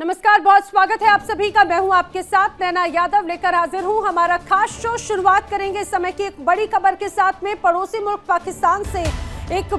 नमस्कार, बहुत स्वागत है आप सभी का। मैं हूं आपके साथ नैना यादव, लेकर हाजिर हूं हमारा खास शो। शुरुआत करेंगे इस समय की एक बड़ी खबर के साथ में। पड़ोसी मुल्क पाकिस्तान से एक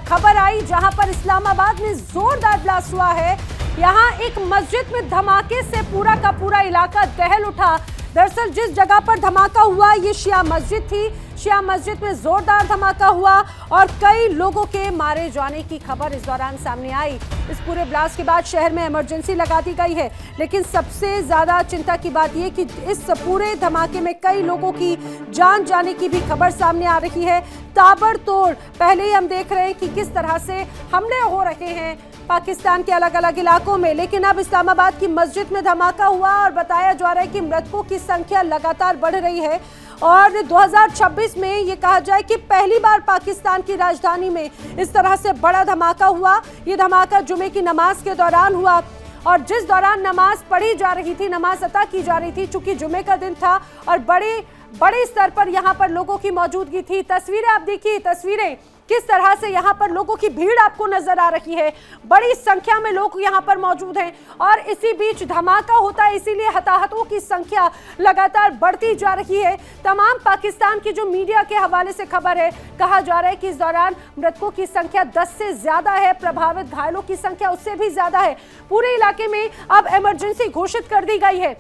खबर आई जहां पर इस्लामाबाद में जोरदार ब्लास्ट हुआ है। यहां एक मस्जिद में धमाके से पूरा का पूरा इलाका दहल उठा। दरअसल जिस जगह पर धमाका हुआ ये शिया मस्जिद थी। शिया मस्जिद में जोरदार धमाका हुआ और कई लोगों के मारे जाने की खबर इस दौरान सामने आई। इस पूरे ब्लास्ट के बाद शहर में इमरजेंसी लगा दी गई है, लेकिन सबसे ज्यादा चिंता की बात यह कि इस पूरे धमाके में कई लोगों की जान जाने की भी खबर सामने आ रही है। ताबड़तोड़ पहले ही हम देख रहे हैं कि किस तरह से हमले हो रहे हैं पाकिस्तान के अलग अलग इलाकों में, लेकिन अब इस्लामाबाद की मस्जिद में धमाका हुआ और बताया जा रहा है कि मृतकों की संख्या लगातार बढ़ रही है। और 2026 में ये कहा जाए कि पहली बार पाकिस्तान की राजधानी में इस तरह से बड़ा धमाका हुआ। ये धमाका जुमे की नमाज के दौरान हुआ और जिस दौरान नमाज पढ़ी जा रही थी, नमाज अता की जा रही थी, चूंकि जुमे का दिन था और बड़े स्तर पर यहाँ पर लोगों की मौजूदगी थी। तस्वीरें आप देखिए, तस्वीरें किस तरह से यहाँ पर लोगों की भीड़ आपको नजर आ रही है। बड़ी संख्या में लोग यहाँ पर मौजूद हैं और इसी बीच धमाका होता है, इसीलिए हताहतों की संख्या लगातार बढ़ती जा रही है। तमाम पाकिस्तान की जो मीडिया के हवाले से खबर है, कहा जा रहा है कि इस दौरान मृतकों की संख्या 10 से ज्यादा है, प्रभावित घायलों की संख्या उससे भी ज्यादा है। पूरे इलाके में अब इमरजेंसी घोषित कर दी गई है।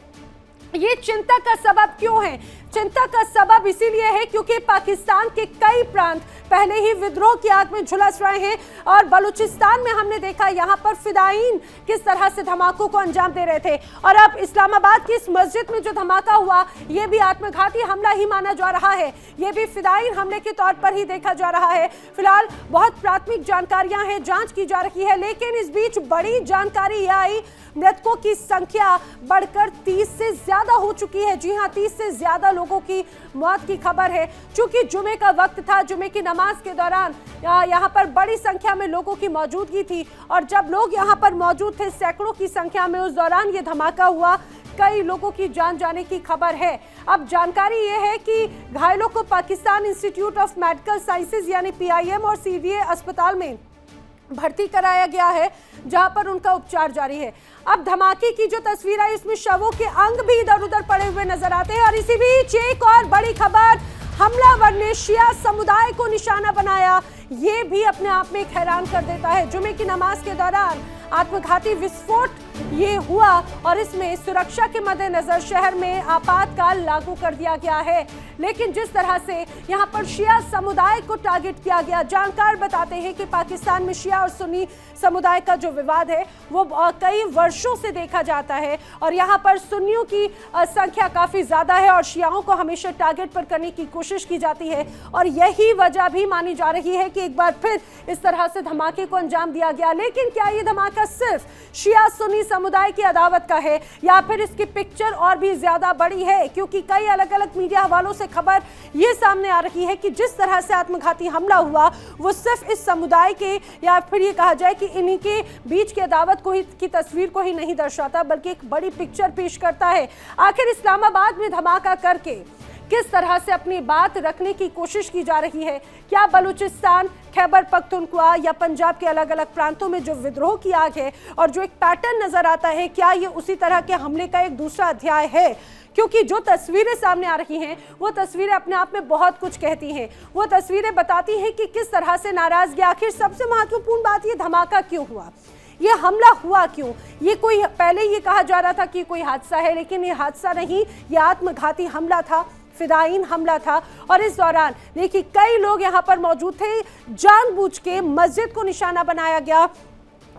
ये चिंता का सबब क्यों है? चिंता का सबब इसीलिए है क्योंकि पाकिस्तान के कई प्रांत पहले ही विद्रोह की आग में झुलस रहे हैं और बलूचिस्तान में हमने देखा यहाँ पर फिदायीन किस तरह से धमाकों को अंजाम दे रहे थे। और अब इस्लामाबाद की इस मस्जिद में जो धमाका हुआ ये भी आत्मघाती हमला ही माना जा रहा है। ये भी फिदायीन हमले के तौर पर ही देखा जा रहा है। फिलहाल बहुत प्राथमिक जानकारियां हैं, जांच की जा रही है, लेकिन इस बीच बड़ी जानकारी यह आई, मृतकों की संख्या बढ़कर 30 से ज्यादा हो चुकी है। जी हां, 30 से ज्यादा लोगों की मौत की खबर है। चूंकि जुमे का वक्त था, जुमे की नमाज के दौरान यहाँ पर बड़ी संख्या में लोगों की मौजूदगी थी और जब लोग यहाँ पर मौजूद थे सैकड़ों की संख्या में, उस दौरान ये धमाका हुआ। कई लोगों की जान जाने की खबर है। अब जानकारी ये है कि घायलों को Pakistan institute of medical sciences यानी PIM और CDA अस्पताल में भर्ती कराया गया है, जहां पर उनका उपचार जारी है। अब धमाके की जो तस्वीर है इसमें शवों के अंग भी इधर उधर पड़े हुए नजर आते हैं। और इसी बीच एक और बड़ी खबर, हमलावर ने शिया समुदाय को निशाना बनाया। ये भी अपने आप में एक हैरान कर देता है। जुमे की नमाज के दौरान आत्मघाती विस्फोट ये हुआ और इसमें सुरक्षा के मद्देनजर शहर में आपातकाल लागू कर दिया गया है। लेकिन जिस तरह से यहाँ पर शिया समुदाय को टारगेट किया गया, जानकार बताते हैं कि पाकिस्तान में शिया और सुन्नी समुदाय का जो विवाद है वो कई वर्षों से देखा जाता है और यहाँ पर सुन्नियों की संख्या काफी ज्यादा है और शियाओं को हमेशा टारगेट पर करने की कोशिश की जाती है। और यही वजह भी मानी जा रही है कि एक बार फिर इस तरह से धमाके को अंजाम दिया गया। लेकिन क्या ये धमाका सिर्फ शिया सुन्नी समुदाय की अदावत का है या फिर इसकी पिक्चर और भी ज्यादा बड़ी है? क्योंकि कई अलग अलग मीडिया हवालों से खबर ये सामने आ रही है कि जिस तरह से आत्मघाती हमला हुआ वो सिर्फ इस समुदाय के या फिर ये कहा जाए कि इन्हीं के बीच की अदावत को ही की तस्वीर को ही नहीं दर्शाता, बल्कि एक बड़ी पिक्चर पेश करता है। आखिर इस्लामाबाद में धमाका करके किस तरह से अपनी बात रखने की कोशिश की जा रही है? क्या बलूचिस्तान, खैबर पख्तूनख्वा या पंजाब के अलग अलग प्रांतों में जो विद्रोह की आग है और जो एक पैटर्न नजर आता है, क्या ये उसी तरह के हमले का एक दूसरा अध्याय है? क्योंकि जो तस्वीरें सामने आ रही हैं वो तस्वीरें अपने आप में बहुत कुछ कहती हैं। वो तस्वीरें बताती हैं कि किस तरह से नाराजगी, आखिर सबसे महत्वपूर्ण बात ये धमाका क्यों हुआ, ये हमला हुआ क्यों? ये कोई पहले ये कहा जा रहा था कि कोई हादसा है, लेकिन ये हादसा नहीं, ये आत्मघाती हमला था, फिदायीन हमला था। और इस दौरान देखिए कई लोग यहाँ पर मौजूद थे, जानबूझ के मस्जिद को निशाना बनाया गया।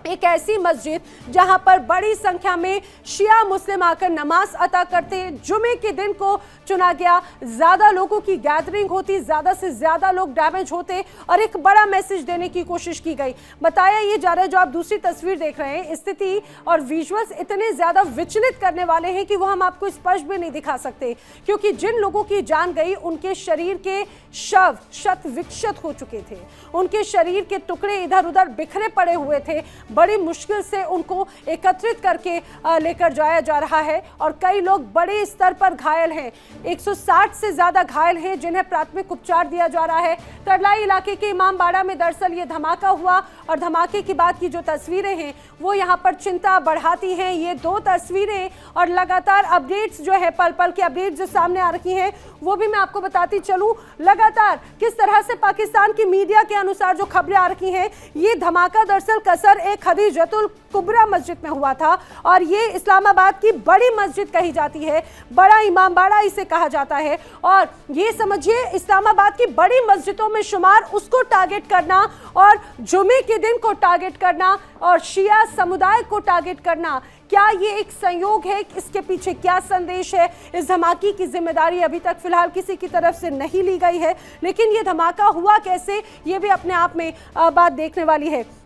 एक ऐसी मस्जिद जहां पर बड़ी संख्या में शिया मुस्लिम आकर नमाज अता करते, जुमे के दिन को चुना गया, ज्यादा लोगों की गैदरिंग होती, ज्यादा से ज्यादा लोग डैमेज होते और एक बड़ा मैसेज देने की कोशिश की गई। बताया ये जा रहा है, जो आप दूसरी तस्वीर देख रहे हैं, स्थिति और विजुअल्स इतने ज्यादा विचलित करने वाले हैं कि वो हम आपको स्पष्ट भी नहीं दिखा सकते, क्योंकि जिन लोगों की जान गई उनके शरीर के शव शत विक्षत हो चुके थे, उनके शरीर के टुकड़े इधर उधर बिखरे पड़े हुए थे, बड़ी मुश्किल से उनको एकत्रित करके लेकर जाया जा रहा है और कई लोग बड़े स्तर पर घायल हैं। 160 से ज्यादा घायल हैं जिन्हें प्राथमिक उपचार दिया जा रहा है। करलाई इलाके के इमामबाड़ा में दरअसल ये धमाका हुआ और धमाके के बाद की जो तस्वीरें हैं वो यहाँ पर चिंता बढ़ाती हैं। ये दो तस्वीरें और लगातार अपडेट्स जो है, पल पल के अपडेट्स जो सामने आ रही हैं वो भी मैं आपको बताती चलूं। लगातार किस तरह से पाकिस्तान की मीडिया के अनुसार जो खबरें आ रही हैं, ये धमाका दरअसल कसर ए खदीजतुल कुबरा मस्जिद में हुआ था और ये इस्लामाबाद की बड़ी मस्जिद कही जाती है, बड़ा इमामबाड़ा इसे कहा जाता है। और ये समझिए इस्लामाबाद की बड़ी मस्जिदों में शुमार उसको टारगेट करना और जुमे के दिन को टारगेट करना और शिया समुदाय को टारगेट करना, क्या ये एक संयोग है? इसके पीछे क्या संदेश है? इस धमाके की जिम्मेदारी अभी तक फिलहाल किसी की तरफ से नहीं ली गई है, लेकिन ये धमाका हुआ कैसे, ये भी अपने आप में बात देखने वाली है।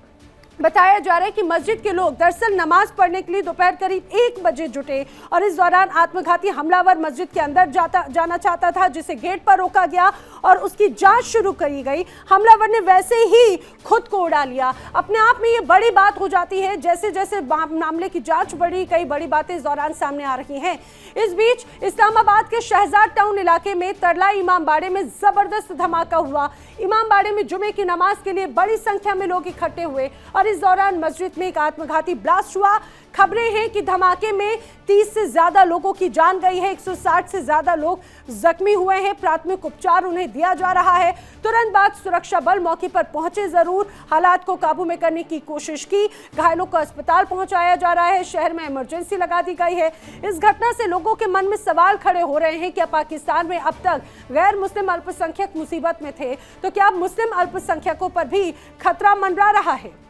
बताया जा रहा है कि मस्जिद के लोग दरअसल नमाज पढ़ने के लिए दोपहर करीब 1 बजे जुटे और इस दौरान आत्मघाती हमलावर मस्जिद के अंदर जाना चाहता था, जिसे गेट पर रोका गया और उसकी जांच शुरू करी गई। हमलावर ने वैसे ही खुद को उड़ा लिया। अपने आप में ये बड़ी बात हो जाती है। जैसे जैसे मामले की जांच बढ़ी, कई बड़ी बातें इस दौरान सामने आ रही हैं। इस बीच इस्लामाबाद के शहजाद टाउन इलाके में तरलाई इमामबाड़े में जबरदस्त धमाका हुआ। इमामबाड़े में जुमे की नमाज के लिए बड़ी संख्या में लोग इकट्ठे हुए और इस दौरान मस्जिद में एक आत्मघाती ब्लास्ट हुआ। खबरें हैं कि धमाके में 30 से ज्यादा लोगों की जान गई है, 160 से ज्यादा लोग जख्मी हुए हैं। प्राथमिक उपचार उन्हें दिया जा रहा है। तुरंत बाद सुरक्षा बल मौके पर पहुंचे, जरूर हालात को काबू में करने की कोशिश की। घायलों को अस्पताल पहुंचाया जा रहा है। शहर में इमरजेंसी लगा दी गई है। इस घटना से लोगों के मन में सवाल खड़े हो रहे हैं, क्या पाकिस्तान में अब तक गैर मुस्लिम अल्पसंख्यक मुसीबत में थे, तो क्या अब मुस्लिम अल्पसंख्यकों पर भी खतरा मंडरा रहा है?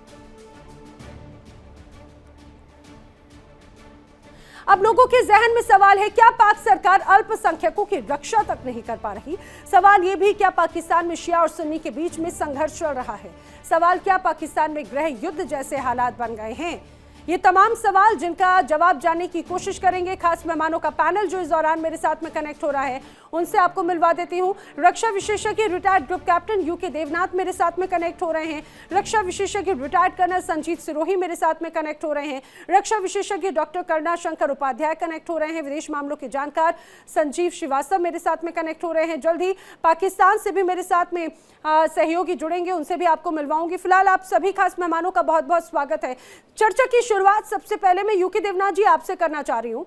अब लोगों के जहन में सवाल है, क्या पाक सरकार अल्पसंख्यकों की रक्षा तक नहीं कर पा रही? सवाल यह भी, क्या पाकिस्तान में शिया और सुन्नी के बीच में संघर्ष चल रहा है? सवाल, क्या पाकिस्तान में गृह युद्ध जैसे हालात बन गए हैं? ये तमाम सवाल जिनका जवाब जानने की कोशिश करेंगे। खास मेहमानों का पैनल जो इस दौरान मेरे साथ में कनेक्ट हो रहा है उनसे आपको मिलवा देती हूँ। रक्षा विशेषज्ञ retired group captain UK Devnath मेरे साथ में कनेक्ट हो रहे हैं। रक्षा विशेषज्ञ रिटायर्ड कर्नल संजीत सिरोही मेरे साथ में कनेक्ट हो रहे हैं। रक्षा विशेषज्ञ डॉक्टर करुणा शंकर उपाध्याय कनेक्ट हो रहे हैं। विदेश मामलों के जानकार संजीव श्रीवास्तव मेरे साथ में कनेक्ट हो रहे हैं। जल्द ही पाकिस्तान से भी मेरे साथ में सहयोगी जुड़ेंगे, उनसे भी आपको मिलवाऊंगी। फिलहाल आप सभी खास मेहमानों का बहुत बहुत स्वागत है। चर्चा की शुरुआत सबसे पहले मैं यूके देवनाथ जी आपसे करना चाह रही हूँ,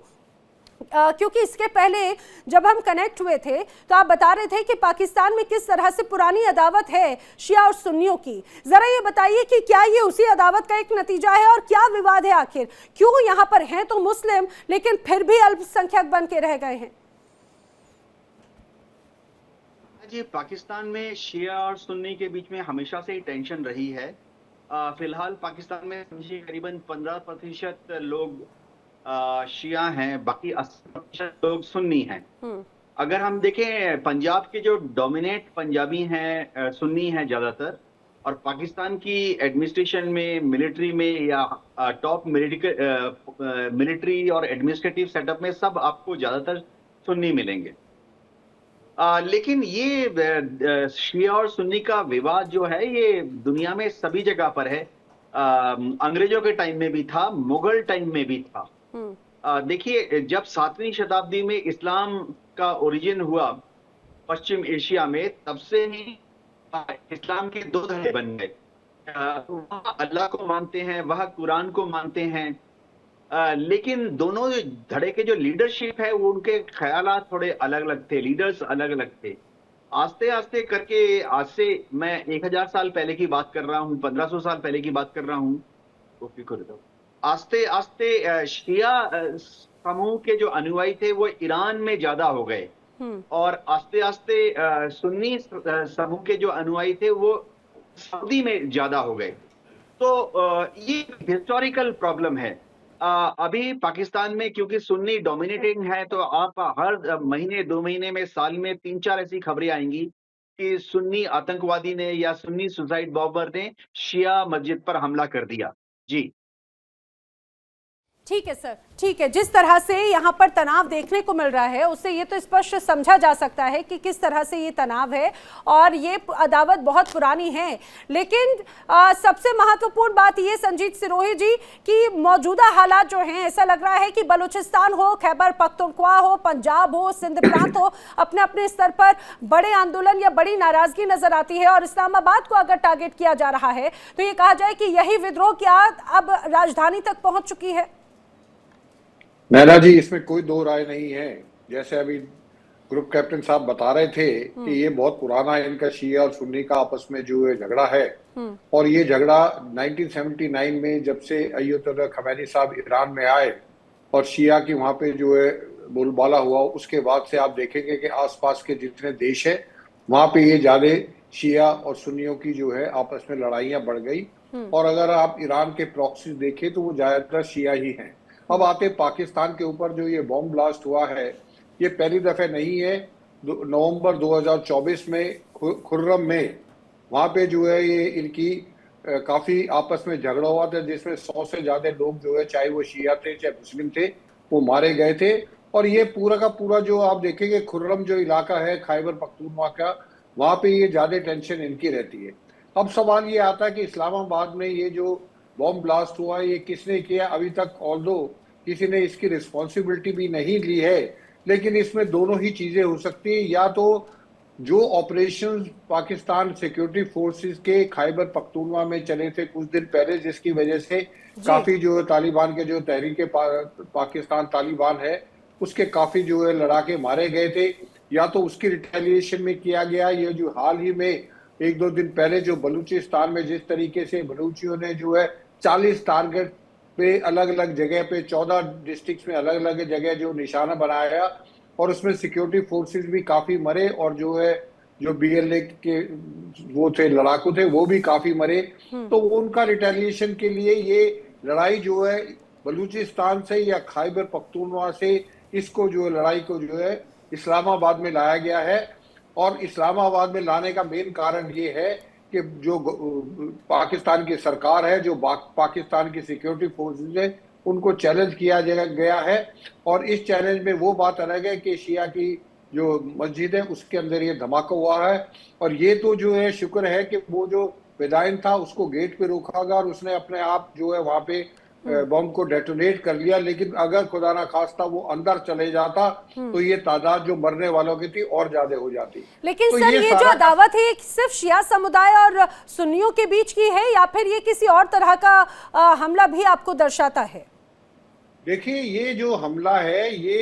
क्योंकि इसके पहले जब हम कनेक्ट हुए थे तो आप बता रहे थे कि पाकिस्तान में किस तरह से पुरानी अदावत है शिया और सुन्नियों की। जरा ये बताइए कि क्या ये उसी अदावत का एक नतीजा है और क्या विवाद है आखिर? क्यों यहाँ पर हैं तो मुस्लिम लेकिन फिर भी अल्पसंख्यक बन के रह गए हैं? जी, पाकिस्तान में शिया और सुन्नी के बीच में हमेशा से ही टेंशन रही है। फिलहाल पाकिस्तान में करीबन 15% लोग शिया हैं, बाकी 80% लोग सुन्नी हैं। अगर हम देखें, पंजाब के जो डोमिनेट पंजाबी हैं सुन्नी हैं ज्यादातर, और पाकिस्तान की एडमिनिस्ट्रेशन में, मिलिट्री में या टॉप मिलिट्री और एडमिनिस्ट्रेटिव सेटअप में सब आपको ज्यादातर सुन्नी मिलेंगे। लेकिन ये शिया और सुन्नी का विवाद जो है ये दुनिया में सभी जगह पर है। अंग्रेजों के टाइम में भी था, मुगल टाइम में भी था। देखिए, जब 7वीं शताब्दी में इस्लाम का ओरिजिन हुआ पश्चिम एशिया में, तब से ही इस्लाम के 2 धड़े बन गए। वह अल्लाह को मानते हैं, वह कुरान को मानते हैं, लेकिन दोनों धड़े के जो लीडरशिप है वो उनके ख्यालात थोड़े अलग अलग थे, लीडर्स अलग अलग थे। आस्ते आस्ते करके, आज से मैं 1000 साल पहले की बात कर रहा हूँ, 1500 साल पहले की बात कर रहा हूँ, आस्ते आस्ते शिया समूह के जो अनुयायी थे वो ईरान में ज्यादा हो गए और आस्ते आस्ते सुन्नी समूह के जो अनुयायी थे वो सऊदी में ज्यादा हो गए। तो ये हिस्टोरिकल प्रॉब्लम है। अभी पाकिस्तान में क्योंकि सुन्नी डोमिनेटिंग है, तो आप हर महीने 2 महीने में, साल में 3-4 ऐसी खबरें आएंगी कि सुन्नी आतंकवादी ने या सुन्नी सुसाइड बॉम्बर ने शिया मस्जिद पर हमला कर दिया। जी ठीक है सर, ठीक है। जिस तरह से यहाँ पर तनाव देखने को मिल रहा है उससे ये तो स्पष्ट समझा जा सकता है कि किस तरह से ये तनाव है और ये अदावत बहुत पुरानी है। लेकिन सबसे महत्वपूर्ण बात ये संजीत सिरोही जी कि मौजूदा हालात जो हैं, ऐसा लग रहा है कि बलूचिस्तान हो, खैबर पख्तूनख्वा हो, पंजाब हो, सिंध प्रांत हो, अपने अपने स्तर पर बड़े आंदोलन या बड़ी नाराजगी नजर आती है। और इस्लामाबाद को अगर टारगेट किया जा रहा है तो ये कहा जाए कि यही विद्रोह क्या अब राजधानी तक पहुंच चुकी है? नैना जी, इसमें कोई दो राय नहीं है। जैसे अभी ग्रुप कैप्टन साहब बता रहे थे कि ये बहुत पुराना है, इनका शिया और सुन्नी का आपस में जो है झगड़ा है। और ये झगड़ा 1979 में जब से अय्युतुल्लाह खमैनी साहब ईरान में आए और शिया की वहां पे जो है बोलबाला हुआ, उसके बाद से आप देखेंगे कि आसपास के जितने देश है वहां पे ये ज्यादा शिया और सुन्नियों की जो है आपस में लड़ाइयां बढ़ गई। और अगर आप ईरान के प्रॉक्सी देखें तो वो ज्यादातर शिया ही हैं। अब आते पाकिस्तान के ऊपर जो ये बॉम्ब ब्लास्ट हुआ है, ये पहली दफे नहीं है। नवंबर 2024 में खुर्रम में वहां पे जो है ये इनकी काफी आपस में झगड़ा हुआ था, जिसमें 100 से ज्यादा लोग जो है, चाहे वो शिया थे चाहे मुस्लिम थे, वो मारे गए थे। और ये पूरा का पूरा जो आप देखेंगे खुर्रम जो इलाका है खैबर पख्तूनख्वा का, वहां पे ये ज्यादा टेंशन इनकी रहती है। अब सवाल ये आता है कि इस्लामाबाद में ये जो बॉम्ब ब्लास्ट हुआ है ये किसने किया? अभी तक ऑल्दो किसी ने इसकी रिस्पॉन्सिबिलिटी भी नहीं ली है, लेकिन इसमें दोनों ही चीजें हो सकती है। या तो जो ऑपरेशन पाकिस्तान सिक्योरिटी फोर्सेस के खैबर पख्तूनख्वा में चले थे कुछ दिन पहले, जिसकी वजह से काफी जो तालिबान के जो तहरीके पाकिस्तान तालिबान है उसके काफी जो है लड़ाके मारे गए थे, या तो उसकी रिटेलिएशन में किया गया। ये जो हाल ही में एक दो दिन पहले जो बलूचिस्तान में जिस तरीके से बलूचियों ने जो है 40 टारगेट पे अलग अलग जगह पे 14 डिस्ट्रिक्ट्स में अलग अलग जगह जो निशाना बनाया और उसमें सिक्योरिटी फोर्सेस भी काफी मरे और जो है जो बीएलए के वो थे लड़ाकू थे वो भी काफी मरे। तो उनका रिटेलिएशन के लिए ये लड़ाई जो है बलूचिस्तान से या खैबर पख्तूनख्वा से इसको जो है लड़ाई को जो है इस्लामाबाद में लाया गया है। और इस्लामाबाद में लाने का मेन कारण ये है कि जो पाकिस्तान की सरकार है, जो पाकिस्तान की सिक्योरिटी फोर्सेस है, उनको चैलेंज किया गया है। और इस चैलेंज में वो बात अलग है कि शिया की जो मस्जिद है उसके अंदर ये धमाका हुआ है। और ये तो जो है शुक्र है कि वो जो विदाइन था उसको गेट पे रोका गया और उसने अपने आप जो है वहां पे बम को डेटोनेट कर लिया। लेकिन अगर खुदा ना खास्ता वो अंदर चले जाता तो ये तादाद जो मरने वालों की थी और ज्यादा हो जाती। लेकिन तो सर ये जो अदावत है सिर्फ शिया समुदाय और सुन्नियों के बीच की है या फिर ये किसी और तरह का हमला भी आपको दर्शाता है? देखिए, ये जो हमला है ये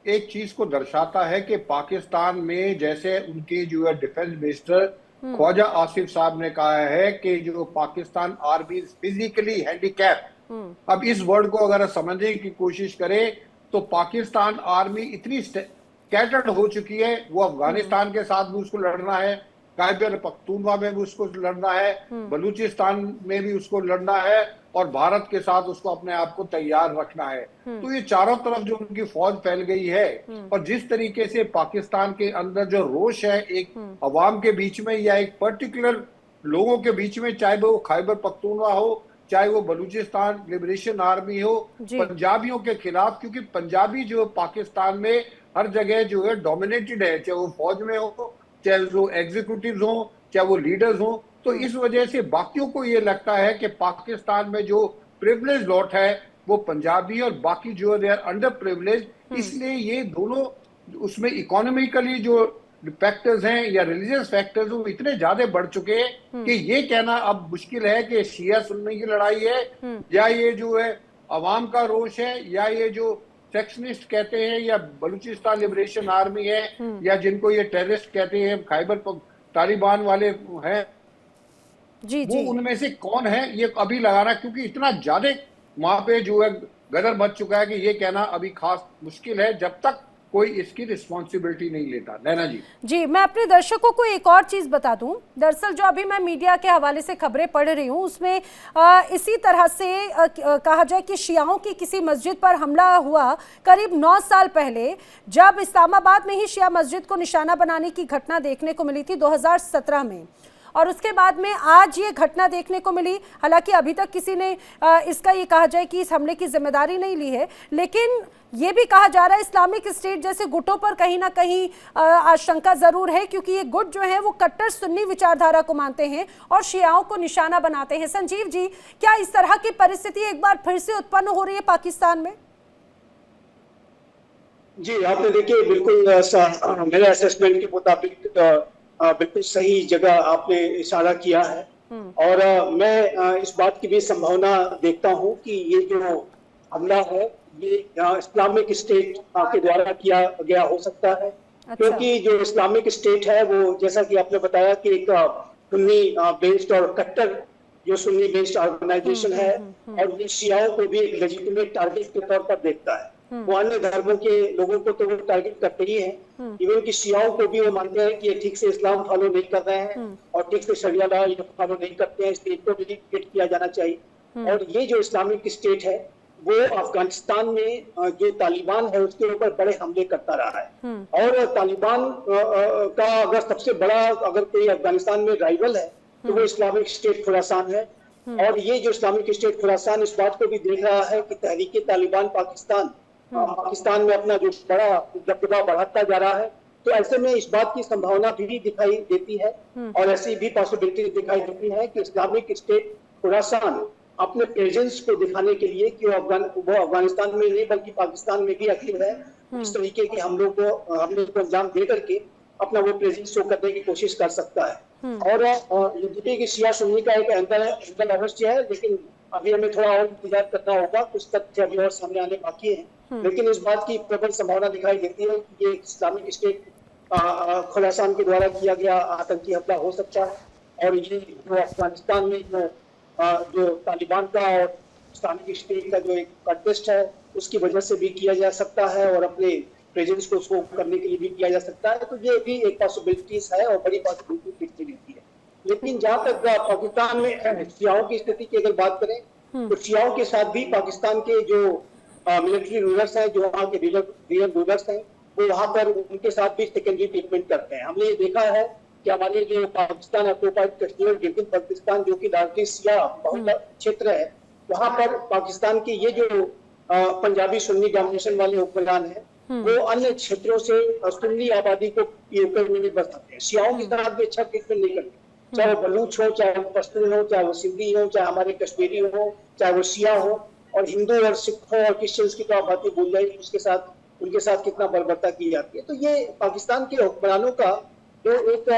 एक चीज को दर्शाता है कि पाकिस्तान में जैसे उनके जो है डिफेंस मिनिस्टर ख्वाजा आसिफ साहब ने कहा है कि जो पाकिस्तान आर्मी फिजिकली हैंडीकैप। अब इस वर्ड को अगर समझने की कोशिश करें तो पाकिस्तान आर्मी इतनी स्कैटर्ड हो चुकी है, वो अफगानिस्तान के साथ भी उसको लड़ना है, खैबर पख्तूनख्वा में भी उसको लड़ना है, बलूचिस्तान में भी उसको लड़ना है और भारत के साथ उसको अपने आप को तैयार रखना है। तो ये चारों तरफ जो उनकी फौज फैल गई है और जिस तरीके से पाकिस्तान के अंदर जो रोष है एक अवाम के बीच में या एक पर्टिकुलर लोगों के बीच में, चाहे वो खैबर पख्तूनख्वा हो चाहे वो बलूचिस्तान लिबरेशन आर्मी हो, पंजाबियों के खिलाफ, क्योंकि पंजाबी जो पाकिस्तान में हर जगह जो है डोमिनेटेड है, चाहे वो फौज में हो चाहे वो एग्जीक्यूटिव हो चाहे वो लीडर्स हो। तो इस वजह से बाकियों को ये लगता है कि पाकिस्तान में जो प्रिविलेज लॉट है वो पंजाबी और बाकी जो है अंडर प्रिविलेज, इसलिए ये दोनों उसमें इकोनॉमिकली जो फैक्टर्स हैं या रिलीजियस फैक्टर्स वो इतने ज्यादा बढ़ चुके हैं कि ये कहना अब मुश्किल है कि शिया सुन्नी की लड़ाई है या ये जो है अवाम का रोष है या ये जो सेक्शनिस्ट कहते हैं या बलूचिस्तान लिबरेशन आर्मी है या जिनको ये टेररिस्ट कहते हैं खैबर तालिबान वाले हैं जी, वो उनमें से कौन है ये अभी लगाना, क्योंकि इतना ज्यादा वहां पे जो है गदर मच चुका है कि ये कहना अभी खास मुश्किल है जब तक कोई इसकी रिस्पॉन्सिबिलिटी नहीं लेता। नैना जी मैं अपने दर्शकों को एक और चीज बता दूं। दरअसल जो अभी मैं मीडिया के हवाले से खबरें पढ़ रही हूं उसमें इसी तरह से कहा जाए कि शियाओं की किसी मस्जिद पर हमला हुआ करीब 9 साल पहले, जब इस्लामाबाद में ही शिया मस्जिद को निशाना बनाने की घटना देखने को मिली थी 2017 में। और उसके बाद में आज ये घटना देखने को मिली। हालांकि अभी तक किसी ने इसका ये कहा जाए कि इस हमले की जिम्मेदारी नहीं ली है, लेकिन ये भी कहा जा रहा है इस्लामिक स्टेट जैसे गुटों पर कहीं ना कहीं आशंका जरूर है, क्योंकि ये गुट जो है वो कट्टर सुन्नी विचारधारा को मानते हैं और शियाओं को निशाना बनाते हैं। संजीव जी, क्या इस तरह की परिस्थिति एक बार फिर से उत्पन्न हो रही है पाकिस्तान में? जी, आपने देखिए बिल्कुल मेरे असेसमेंट के मुताबिक बिल्कुल सही जगह आपने इशारा किया है। और मैं इस बात की भी संभावना देखता हूं कि ये जो हमला है ये इस्लामिक स्टेट के द्वारा किया गया हो सकता है। अच्छा। क्योंकि जो इस्लामिक स्टेट है वो, जैसा कि आपने बताया, कि एक सुन्नी बेस्ड और कट्टर जो सुन्नी बेस्ड ऑर्गेनाइजेशन है और ये शियाओं को भी एक लेजिटिमेट टारगेट के तौर पर देखता है। वो अन्य धर्मों के लोगों को तो वो टारगेट करते ही हैं, इवन कि शियाओं को भी वो मानते हैं कि ये ठीक से इस्लाम फॉलो नहीं कर रहे हैं और ठीक से शरिया लॉ ये फॉलो नहीं करते हैं, इसलिए इनको भी हिट किया जाना चाहिए। और ये जो इस्लामिक स्टेट है वो अफगानिस्तान में जो तालिबान है उसके ऊपर बड़े हमले करता रहा है। और तालिबान का अगर सबसे बड़ा अगर कोई अफगानिस्तान में राइवल है तो वो इस्लामिक स्टेट खुरासान है। और ये जो इस्लामिक स्टेट खुरासान इस बात को भी देख रहा है कि तहरीके तालिबान पाकिस्तान में अपना जो बड़ा दबदबा बढ़ाता जा रहा है, तो ऐसे में इस बात की संभावना भी दिखाई देती है और ऐसी भी पॉसिबिलिटी दिखाई देती है कि इस्लामिक स्टेट खुरासान अपने प्रेजेंस को दिखाने के लिए कि वो अफगानिस्तान में नहीं बल्कि पाकिस्तान में भी एक्टिव है, इस तरीके के हमलों को अंजाम दे करके अपना वो प्रेजेंस शो करने की कोशिश कर सकता है। और ये देखिए कि शिया सुन्नी का एक एंगल अवश्य है, लेकिन अभी हमें थोड़ा और इंतजार करना होगा, कुछ तथ्य अभी और सामने आने बाकी है। लेकिन इस बात की प्रबल संभावना दिखाई देती है कि ये इस्लामिक स्टेट खुरासान के द्वारा किया गया आतंकी हमला हो सकता है। और ये जो अफगानिस्तान में जो तालिबान का और इस्लामिक स्टेट का जो एक कंटेस्ट है उसकी वजह से भी किया जा सकता है और अपने प्रेजेंस को शो करने के लिए भी किया जा सकता है। तो ये भी एक पॉसिबिलिटीज है और बड़ी पॉसिबिलिटी दिखती रहती है। लेकिन जहाँ तक पाकिस्तान में शियाओं की स्थिति की अगर बात करें तो शियाओं के साथ भी पाकिस्तान के जो मिलिट्री रूलर्स हैं, जो वहाँ के रियल रूलर्स हैं, वो वहाँ पर उनके साथ भी सेकेंडरी ट्रीटमेंट करते हैं। हमने ये देखा है कि हमारे जो पाकिस्तान ऑक्युपाइड कश्मीर गिलगित बल्तिस्तान जो कि लार्जली शिया बहुल क्षेत्र है, वहाँ पर पाकिस्तान के ये जो पंजाबी सुन्नी डोमिनेशन वाले हुक्मरान हैं वो अन्य क्षेत्रों से सुन्नी आबादी को में बसाते हैं। शियाओं की तरह भी अच्छा ट्रीटमेंट नहीं करते, चाहे वो बलूच हो, चाहे वो पश्तून हो, चाहे वो सिंधी हो, चाहे हमारे कश्मीरी हो, चाहे वो शिया हो। और हिंदू और सिखों और क्रिश्चियंस की तो आप बातें बोल रहे हैं, उनके साथ कितना बर्बरता की जाती है। तो ये पाकिस्तान के हुक्मरानों का जो एक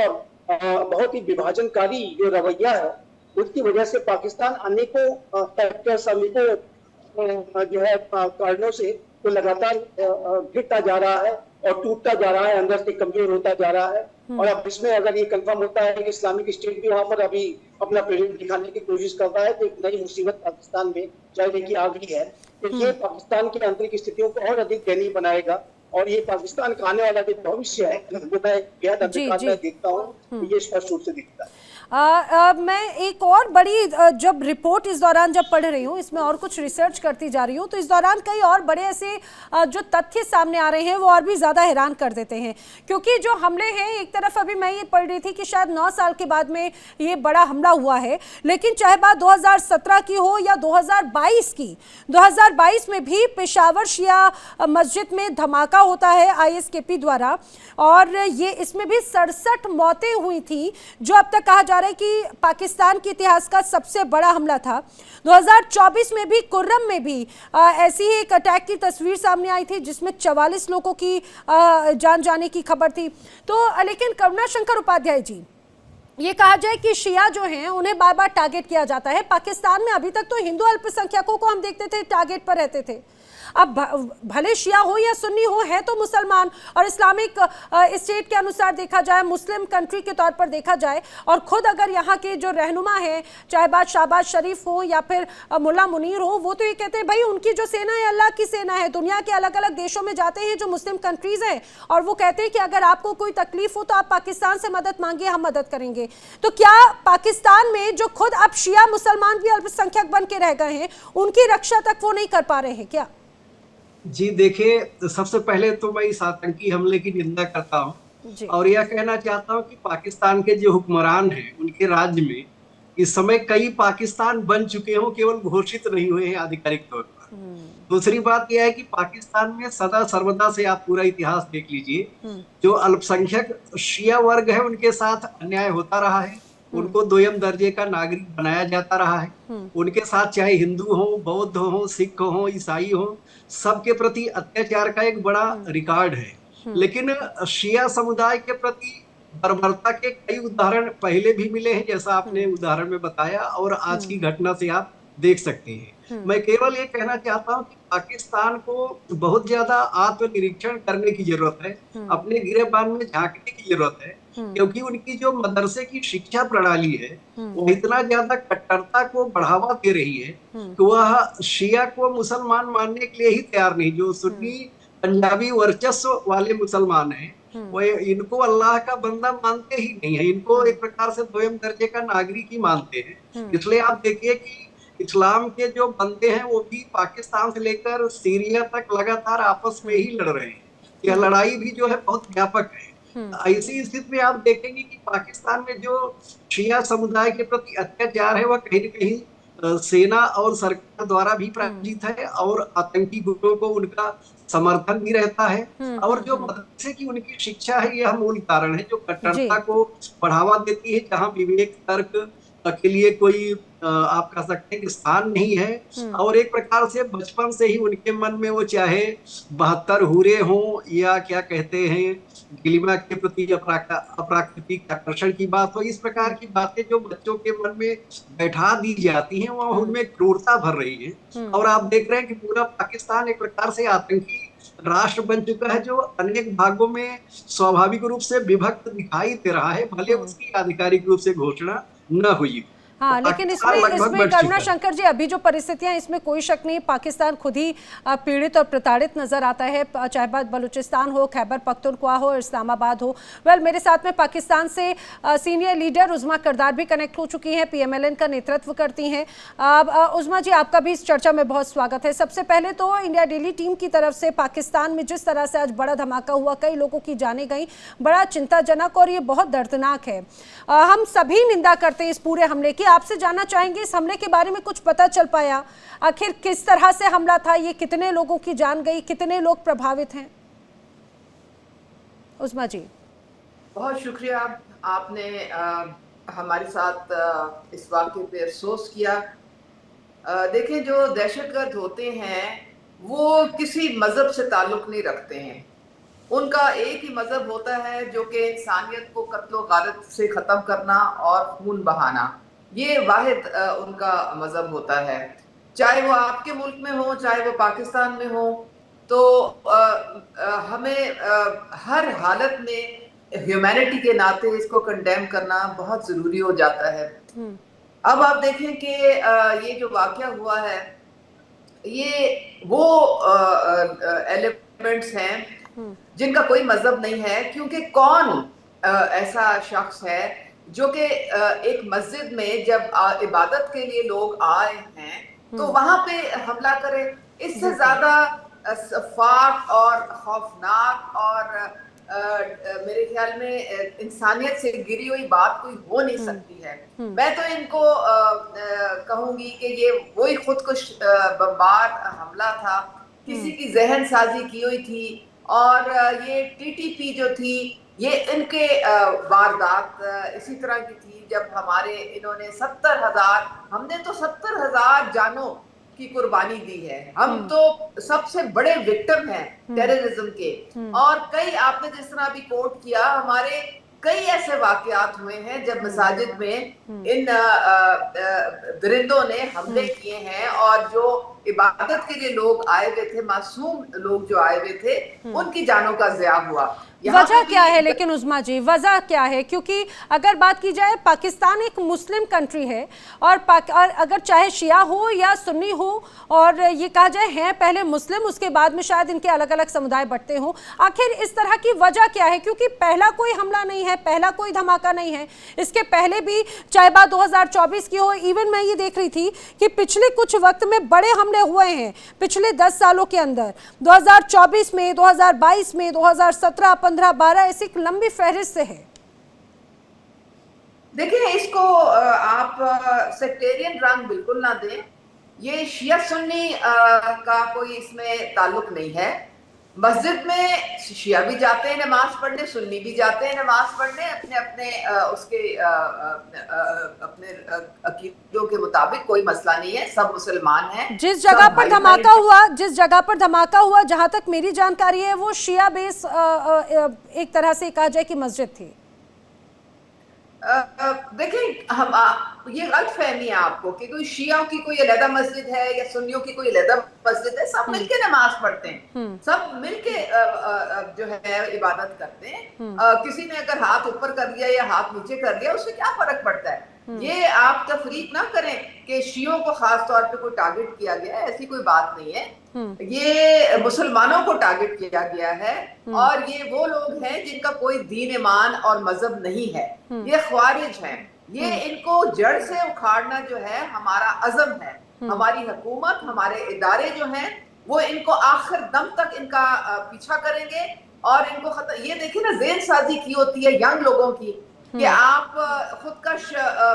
बहुत ही विभाजनकारी जो रवैया है उसकी वजह से पाकिस्तान अनेकों फैक्टर्स, अनेकों जो है कारणों से तो लगातार गिरता जा रहा है और टूटता जा रहा है, अंदर से कमजोर होता जा रहा है। और अब इसमें अगर ये कंफर्म होता है कि इस्लामिक स्टेट भी वहां पर अभी अपना प्रेजेंस दिखाने की कोशिश कर रहा है तो एक नई मुसीबत पाकिस्तान में जाने की आ गई है। तो ये पाकिस्तान की आंतरिक स्थितियों को और अधिक दयनीय बनाएगा और ये पाकिस्तान का आने वाला जो भविष्य है वो मैं बेहद अंधकार में देखता हूँ, ये स्पष्ट रूप से दिखता है। मैं एक और बड़ी जब रिपोर्ट इस दौरान जब पढ़ रही हूँ, इसमें और कुछ रिसर्च करती जा रही हूँ, तो इस दौरान कई और बड़े ऐसे जो तथ्य सामने आ रहे हैं वो और भी ज़्यादा हैरान कर देते हैं। क्योंकि जो हमले हैं, एक तरफ अभी मैं ये पढ़ रही थी कि शायद 9 साल के बाद में ये बड़ा हमला हुआ है, लेकिन चाहे बात 2017 की हो या 2022 की, 2022 में भी पेशावर शिया मस्जिद में धमाका होता है ISKP द्वारा और ये इसमें भी 67 मौतें हुई थी, जो अब तक कहा जा रहा है कि पाकिस्तान के इतिहास का सबसे बड़ा हमला था। 2024 में भी कुर्रम में भी ऐसी ही एक अटैक की तस्वीर सामने आई थी जिसमें 44 लोगों की जान जाने की खबर थी। तो लेकिन करुणाशंकर उपाध्याय जी, ये कहा जाए कि शिया जो हैं उन्हें बार बार टारगेट किया जाता है। पाकिस्तान में अभी तक तो हिंदू अल्पसंख्यकों को हम देखते थे टारगेट पर रहते थे, अब भले शिया हो या सुन्नी हो, है तो मुसलमान। और इस्लामिक स्टेट के अनुसार देखा जाए, मुस्लिम कंट्री के तौर पर देखा जाए, और खुद अगर यहाँ के जो रहनुमा हैं, चाहे बात शहबाज शरीफ हो या फिर मुल्ला मुनीर हो, वो तो ये कहते हैं भाई उनकी जो सेना है अल्लाह की सेना है। दुनिया के अलग अलग देशों में जाते हैं जो मुस्लिम कंट्रीज हैं और वो कहते हैं कि अगर आपको कोई तकलीफ हो तो आप पाकिस्तान से मदद मांगिए, हम मदद करेंगे। तो क्या पाकिस्तान में जो खुद अब शिया मुसलमान भी अल्पसंख्यक बन के रह गए हैं, उनकी रक्षा तक वो नहीं कर पा रहे हैं क्या? जी देखिए, सबसे पहले तो मैं इस आतंकी हमले की निंदा करता हूं जी। और यह कहना चाहता हूं कि पाकिस्तान के जो हुक्मरान हैं उनके राज्य में इस समय कई पाकिस्तान बन चुके हों, केवल घोषित नहीं हुए हैं आधिकारिक तौर पर। दूसरी बात यह है कि पाकिस्तान में सदा सर्वदा से आप पूरा इतिहास देख लीजिए, जो अल्पसंख्यक शिया वर्ग है उनके साथ अन्याय होता रहा है, उनको दोयम दर्जे का नागरिक बनाया जाता रहा है। उनके साथ चाहे हिंदू हो, बौद्ध हो, सिख हो, ईसाई हो, सबके प्रति अत्याचार का एक बड़ा रिकॉर्ड है। लेकिन शिया समुदाय के प्रति बर्बरता के कई उदाहरण पहले भी मिले हैं, जैसा आपने उदाहरण में बताया, और आज की घटना से आप देख सकते हैं। मैं केवल ये कहना चाहता हूं कि पाकिस्तान को बहुत ज्यादा आत्मनिरीक्षण करने की जरूरत है, अपने गिरेबान में झांकने की जरूरत है, क्योंकि उनकी जो मदरसे की शिक्षा प्रणाली है वो इतना ज्यादा कट्टरता को बढ़ावा दे रही है कि वह शिया को मुसलमान मानने के लिए ही तैयार नहीं। जो सुन्नी पंजाबी वर्चस्व वाले मुसलमान हैं वो इनको अल्लाह का बंदा मानते ही नहीं है, इनको एक प्रकार से दोयम दर्जे का नागरिक ही मानते हैं। इसलिए आप देखिए कि इस्लाम के जो बंदे हैं वो भी पाकिस्तान से लेकर सीरिया तक लगातार आपस में ही लड़ रहे हैं। यह लड़ाई भी जो है बहुत व्यापक है। ऐसी स्थिति में आप देखेंगे कि पाकिस्तान में जो शिया समुदाय के प्रति अत्याचार है वह कहीं न कहीं सेना और सरकार द्वारा भी प्रायोजित है, और आतंकी गुटों को उनका समर्थन भी रहता है। और जो मदरसे की उनकी शिक्षा है यह मूल कारण है जो कट्टरता को बढ़ावा देती है, जहां विवेक तर्क के लिए कोई आप कह सकते हैं कि स्थान नहीं है। और एक प्रकार से बचपन से ही उनके मन में वो चाहे 72 हुरे हों या क्या कहते हैं गिलिमा के प्रति अप्राकृतिक आकर्षण की बात हो, इस प्रकार की बातें जो बच्चों के मन में बैठा दी जाती हैं वह उनमें क्रूरता भर रही है। और आप देख रहे हैं कि पूरा पाकिस्तान एक प्रकार से आतंकी राष्ट्र बन चुका है, जो अनेक भागों में स्वाभाविक रूप से विभक्त दिखाई दे रहा है, भले उसकी आधिकारिक रूप से घोषणा न हुई। हाँ, लेकिन इसमें करुणा शंकर जी, अभी जो परिस्थितियां, इसमें कोई शक नहीं, पाकिस्तान खुद ही पीड़ित और प्रताड़ित नजर आता है, चाहे बात बलूचिस्तान हो, खैबर पख्तूनख्वा हो, इस्लामाबाद हो। मेरे साथ में पाकिस्तान से सीनियर लीडर उज़मा करदार भी कनेक्ट हो चुकी हैं, PMLN का नेतृत्व करती हैं। उज़मा जी, आपका भी इस चर्चा में बहुत स्वागत है। सबसे पहले तो इंडिया डेली टीम की तरफ से पाकिस्तान में जिस तरह से आज बड़ा धमाका हुआ, कई लोगों की जानें गई, बड़ा चिंताजनक और ये बहुत दर्दनाक है। हम सभी निंदा करते हैं इस पूरे हमले की। आपसे जानना चाहेंगे, इस हमले के बारे में कुछ पता चल पाया? आखिर किस तरह से हमला था, ये कितने लोगों की जान गई, कितने लोग प्रभावित हैं? उज़मा जी, बहुत शुक्रिया, आपने हमारे साथ इस वाक़े पे अफसोस किया। देखिए, जो दहशतगर्द होते हैं वो किसी मजहब से ताल्लुक नहीं रखते हैं। उनका एक ही मजहब होता है जो कि इंसानियत को कत्लो गारत से ख़त्म करना और खून बहाना, ये वाहिद उनका मजहब होता है। चाहे वो आपके मुल्क में हो, चाहे वो पाकिस्तान में हो, तो हमें हर हालत में ह्यूमैनिटी के नाते इसको कंडेम करना बहुत ज़रूरी हो जाता है। अब आप देखें कि ये जो वाक़या हुआ है ये वो एलिमेंट्स हैं जिनका कोई मजहब नहीं है, क्योंकि कौन ऐसा शख्स है जो कि एक मस्जिद में जब इबादत के लिए लोग आए हैं तो वहां पे हमला करे। इससे ज्यादा फाक और खौफनाक और मेरे ख्याल में इंसानियत से गिरी हुई बात कोई हो नहीं सकती है। मैं तो इनको कहूंगी कि ये वही खुदकुश बमबार हमला था, किसी की जहन साजी की हुई थी, और ये TTP जो थी ये इनके वारदात इसी तरह की थी जब हमारे इन्होंने 70,000, हमने तो 70,000 जानों की कुर्बानी दी है। हम तो सबसे बड़े विक्टिम हैं टेररिज्म के। और कई, आपने जिस तरह अभी कोट किया, हमारे कई ऐसे वाकयात हुए हैं जब मसाजिद में इन दरिंदों ने हमले किए हैं, और जो इबादत के लिए लोग आए हुए थे, मासूम लोग जो आए हुए थे, उनकी जानों का ज़िया हुआ। वजह क्या है लेकिन उज़मा जी, वजह क्या है? क्योंकि अगर बात की जाए, पाकिस्तान एक मुस्लिम कंट्री है, और अगर चाहे शिया हो या सुन्नी हो, और ये कहा जाए हैं पहले मुस्लिम, उसके बाद में शायद इनके अलग अलग समुदाय बढ़ते हों, आखिर इस तरह की वजह क्या है? क्योंकि पहला कोई हमला नहीं है, पहला कोई धमाका नहीं है। इसके पहले भी चाहे बात 2024 की हो, इवन मैं ये देख रही थी कि पिछले कुछ वक्त में बड़े हमले हमले हुए हैं पिछले 10 सालों के अंदर, 2024 में, 2022 में, 2017, 15, 12, ऐसी एक लंबी फहरिस्त है। देखिए, इसको आप सेक्टेरियन रंग बिल्कुल ना दें। ये शिया सुन्नी का कोई इसमें ताल्लुक नहीं है। मस्जिद में शिया भी जाते हैं नमाज पढ़ने, सुन्नी भी जाते हैं नमाज पढ़ने, अपने अपने अपने अकीदों के मुताबिक, कोई मसला नहीं है, सब मुसलमान हैं। जिस जगह पर धमाका हुआ, जहां तक मेरी जानकारी है, वो शिया बेस एक तरह से कहा जाए कि मस्जिद थी। देखिए, हम ये गलतफहमी है आपको कि कोई शियाओं की कोई अलग मस्जिद है या सुन्नियों की कोई अलग मस्जिद है। सब मिलके नमाज पढ़ते हैं, सब मिलके जो है इबादत करते हैं। किसी ने अगर हाथ ऊपर कर लिया या हाथ नीचे कर लिया, उससे क्या फर्क पड़ता है? ये आप तफरीक ना करें कि शियों को खास तौर पे कोई टारगेट किया गया है, ऐसी कोई बात नहीं है। ये मुसलमानों को टारगेट किया गया है, और ये वो लोग हैं जिनका कोई दीन ईमान और मजहब नहीं है। ये ख्वारिज हैं। ये इनको जड़ से उखाड़ना जो है हमारा अज़म है। हमारी हुकूमत, हमारे इदारे जो हैं, वो इनको आखिर दम तक इनका पीछा करेंगे और इनको खत्म। ये देखिए ना, ज़ेन साजी की होती है यंग लोगों की कि आप खुदकश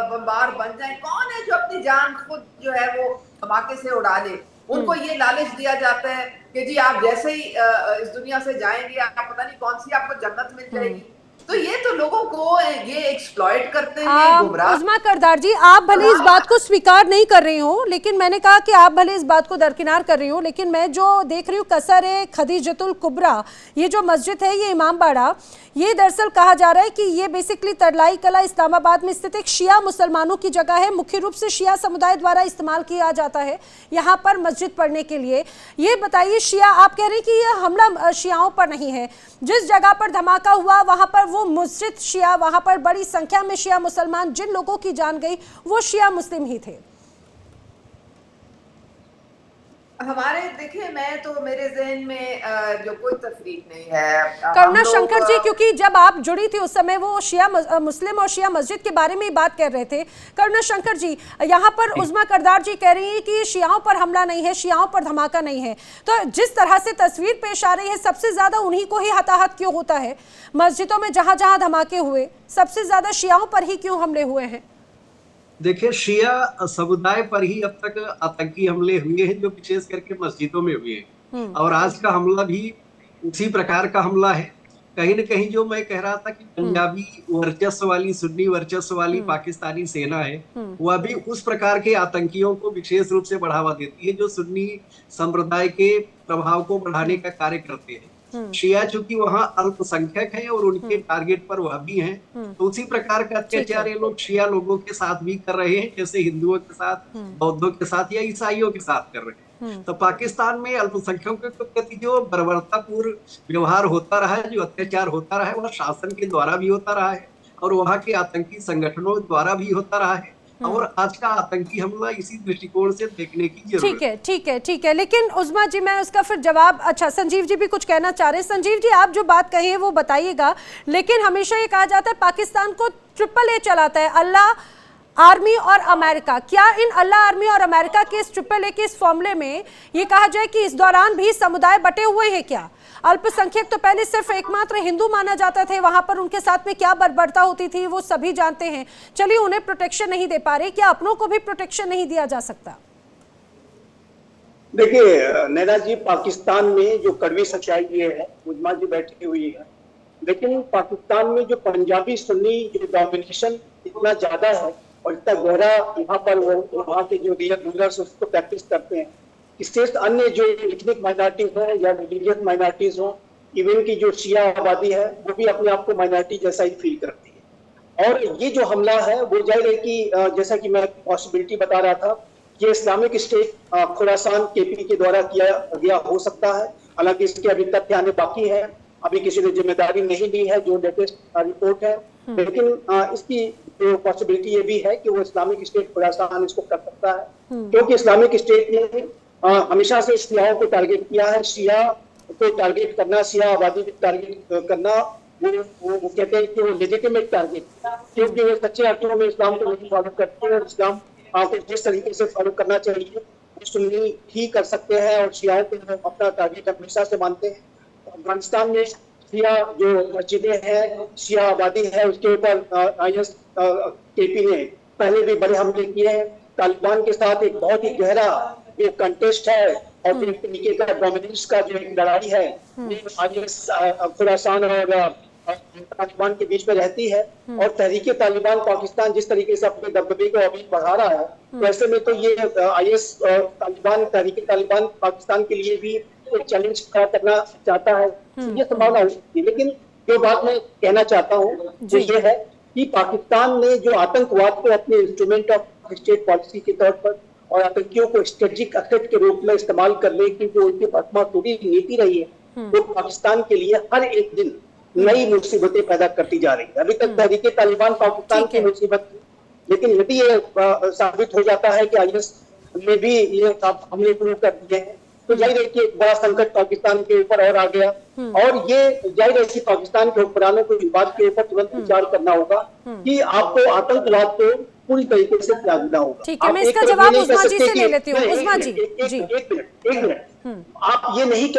बमबार बन जाएं। कौन है जो अपनी जान खुद जो है वो धमाके से उड़ा ले? उनको ये लालच दिया जाता है कि जी आप जैसे ही इस दुनिया से जाएंगे, आप पता नहीं कौन सी आपको जन्नत मिल जाएगी। तो ये तो लोगों को ये एक्सप्लॉइट करते हैं, गुमराह। उज़मा करदार जी, आप भले इस बात को स्वीकार नहीं कर रही हो, लेकिन मैंने कहा कि आप भले इस बात को दरकिनार कर रही हो, लेकिन मैं जो देख रही हूँ कसर खदीजतुल कुबरा, ये जो मस्जिद है, ये इमामबाड़ा, ये दरअसल कहा जा रहा है कि ये बेसिकली तरलाई कला इस्लामाबाद में स्थित एक शिया मुसलमानों की जगह है। मुख्य रूप से शिया समुदाय द्वारा इस्तेमाल किया जाता है यहाँ पर मस्जिद पढ़ने के लिए। ये बताइए, शिया, आप कह रहे हैं कि ये हमला शियाओं पर नहीं है। जिस जगह पर धमाका हुआ वहाँ पर वो मस्जिद शिया, वहाँ पर बड़ी संख्या में शिया मुसलमान, जिन लोगों की जान गई वो शिया मुस्लिम ही थे। हमारे देखिए, मैं तो मेरे ज़हन में जो कोई तफरीक नहीं है। करुणा शंकर जी, क्योंकि जब आप जुड़ी थी उस समय वो शिया मुस्लिम और शिया मस्जिद के बारे में ही बात कर रहे थे। करुणा शंकर जी, यहाँ पर उज़मा करदार जी कह रही है कि शियाओं पर हमला नहीं है, शियाओं पर धमाका नहीं है। तो जिस तरह से तस्वीर पेश आ रही है, सबसे ज्यादा उन्हीं को ही हताहत क्यों होता है? मस्जिदों में जहां जहां धमाके हुए, सबसे ज्यादा शियाओं पर ही क्यों हमले हुए हैं? देखिए, शिया समुदाय पर ही अब तक आतंकी हमले हुए हैं, जो विशेष करके मस्जिदों में हुए हैं। और आज का हमला भी उसी प्रकार का हमला है। कहीं न कहीं जो मैं कह रहा था कि पंजाबी वर्चस्व वाली, सुन्नी वर्चस्व वाली पाकिस्तानी सेना है, वह भी उस प्रकार के आतंकियों को विशेष रूप से बढ़ावा देती है, जो सुन्नी संप्रदाय के प्रभाव को बढ़ाने का कार्य करते हैं। शिया चूंकि वहाँ अल्पसंख्यक है और उनके टारगेट पर वह भी हैं, तो उसी प्रकार का अत्याचार ये लोग शिया लोगों के साथ भी कर रहे हैं, जैसे हिंदुओं के साथ, बौद्धों के साथ या ईसाइयों के साथ कर रहे हैं। तो पाकिस्तान में अल्पसंख्यकों के प्रति जो बर्बरतापूर्ण व्यवहार होता रहा है, जो अत्याचार होता रहा है, वह शासन के द्वारा भी होता रहा है और वहाँ के आतंकी संगठनों द्वारा भी होता रहा है। और आज का आतंकी हमला इसी दृष्टिकोण से देखने की जरूरत है। ठीक है। लेकिन उज़मा जी, मैं उसका फिर जवाब, अच्छा संजीव जी भी कुछ कहना चाह रहे हैं। संजीव जी, आप जो बात कही है वो बताइएगा। लेकिन हमेशा ये कहा जाता है पाकिस्तान को AAA चलाता है, अल्लाह, आर्मी और अमेरिका। क्या इन अल्लाह, आर्मी और अमेरिका के इस AAA के इस फॉर्मूले में ये कहा जाए कि इस दौरान भी समुदाय बटे हुए हैं क्या? अल्पसंख्यक तो पहले सिर्फ एकमात्र हिंदू माना जाता थे, वहां पर उनके साथ में क्या बर्बरता होती थी वो सभी जानते हैं। चलिए, उन्हें प्रोटेक्शन नहीं दे पा रहे, क्या अपनों को भी प्रोटेक्शन नहीं दिया जा सकता? देखिए नैना जी, पाकिस्तान में जो कड़वी सच्चाई ये है, उज़मा जी बैठी हुई है, लेकिन पाकिस्तान में जो पंजाबी सुन्नी जो डोमिनेशन इतना ज्यादा है और इतना गहरा यहाँ पर वहाँ के जो रूलर्स उसको प्रैक्टिस करते हैं, इससे अन्य जो एथनिक माइनॉरिटीज है या रिलीजियस माइनॉरिटीज हो, इवन की जो शिया आबादी है, वो भी अपने आप को माइनॉरिटी जैसा ही फील करती है। और ये जो हमला है वो जाहिर है कि जैसा कि मैं पॉसिबिलिटी बता रहा था, ये इस्लामिक स्टेट खुरासान केपी के द्वारा किया गया हो सकता है। हालांकि इसके अभी तथ्य आने बाकी है, अभी किसी ने जिम्मेदारी नहीं ली है, जो लेटेस्ट रिपोर्ट है। लेकिन इसकी जो पॉसिबिलिटी ये भी है कि वो इस्लामिक स्टेट खुरासान इसको कर सकता है, क्योंकि इस्लामिक स्टेट ने हमेशा से शियाओं को टारगेट किया है। शिया को टारगेट करना, शिया आबादी को टारगेट करना, वो कहते हैं कि वो लेजिटिमेट टारगेट, क्योंकि वो सच्चे अर्थों में इस्लाम को नहीं फॉलो करते हैं। इस्लाम को जिस तरीके से फॉलो करना चाहिए सुन्नी ही कर सकते हैं और शियाओं को अपना टारगेट हमेशा से मानते हैं। अफगानिस्तान में शिया जो मस्जिदें हैं, शिया आबादी है, उसके ऊपर ISKP ने पहले भी बड़े हमले किए हैं। तालिबान के साथ एक बहुत ही गहरा ये कंटेस्ट है और एक तरीके का डोमिनेंस का जो एक लड़ाई है, ये IS खुरासान और तालिबान के बीच में रहती है। और तहरीके तालिबान पाकिस्तान जिस तरीके से अपने दबदबे को अभी बढ़ा रहा है, वैसे में तो ये IS तालिबान, तहरीके तालिबान पाकिस्तान के लिए भी एक चैलेंज खड़ा करना चाहता है, ये संभावना हो सकती है। लेकिन जो बात मैं कहना चाहता हूँ वो ये है कि पाकिस्तान ने जो आतंकवाद को अपने इंस्ट्रूमेंट ऑफ स्टेट पॉलिसी के तौर पर और आतंकियों को स्ट्रेटेजिक एसेट के रूप में इस्तेमाल करने की जो उनकी पथमातूरी नीति रही है, वो पाकिस्तान के लिए हर एक दिन नई मुसीबतें पैदा करती जा रही है। अभी तक तहरीके तालिबान पाकिस्तान की मुसीबत थी, लेकिन यदि ये साबित हो जाता है कि IS ने भी ये हमले शुरू कर दिए हैं, तो जाहिर है कि एक बड़ा संकट पाकिस्तान के ऊपर और आ गया। और ये जाहिर है कि पाकिस्तान के हुक्मरानों को इस बात के ऊपर तुरंत विचार करना होगा कि आपको आतंकवाद को पूरी तरीके से त्यागना होगा। ठीक है, मैं इसका जवाब उस्मा जी से ले लेती हूँ। उस्मा जी, एक मिनट, आप ये नहीं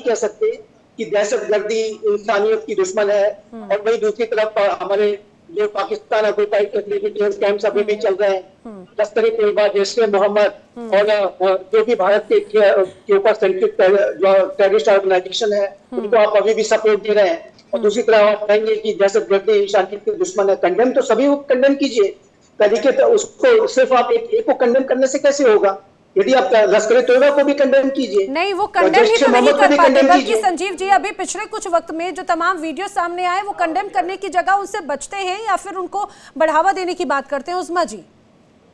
कह सकते कि दहशतगर्दी इंसानियत की दुश्मन है और वही दूसरी तरफ हमारे जो पाकिस्तान ऑक्युपाइड कैंप्स अभी भी चल रहे हैं, लश्कर ए तैयबा, जैश-ए मोहम्मद और जो भी भारत के ऊपर सेंट्रिक जो टेररिस्ट ऑर्गेनाइजेशन है, उनको आप अभी भी सपोर्ट दे रहे हैं। और दूसरी तरफ आप कहेंगे कि दहशतगर्दी इंसानियत की दुश्मन है। कंडेम तो सभी को कंडेम कीजिए, तरीके तो उसको सिर्फ आप एक को कंडेम करने से कैसे होगा? यदि आप लश्कर ए तैयबा को भी कंडेम कीजिए। नहीं, वो कंडेम ही तो नहीं कर पाते, बल्कि संजीव जी अभी पिछले कुछ वक्त में जो तमाम वीडियो सामने आए, वो कंडेम करने की जगह उनसे बचते हैं या फिर उनको बढ़ावा देने की बात करते हैं। उस्मा जी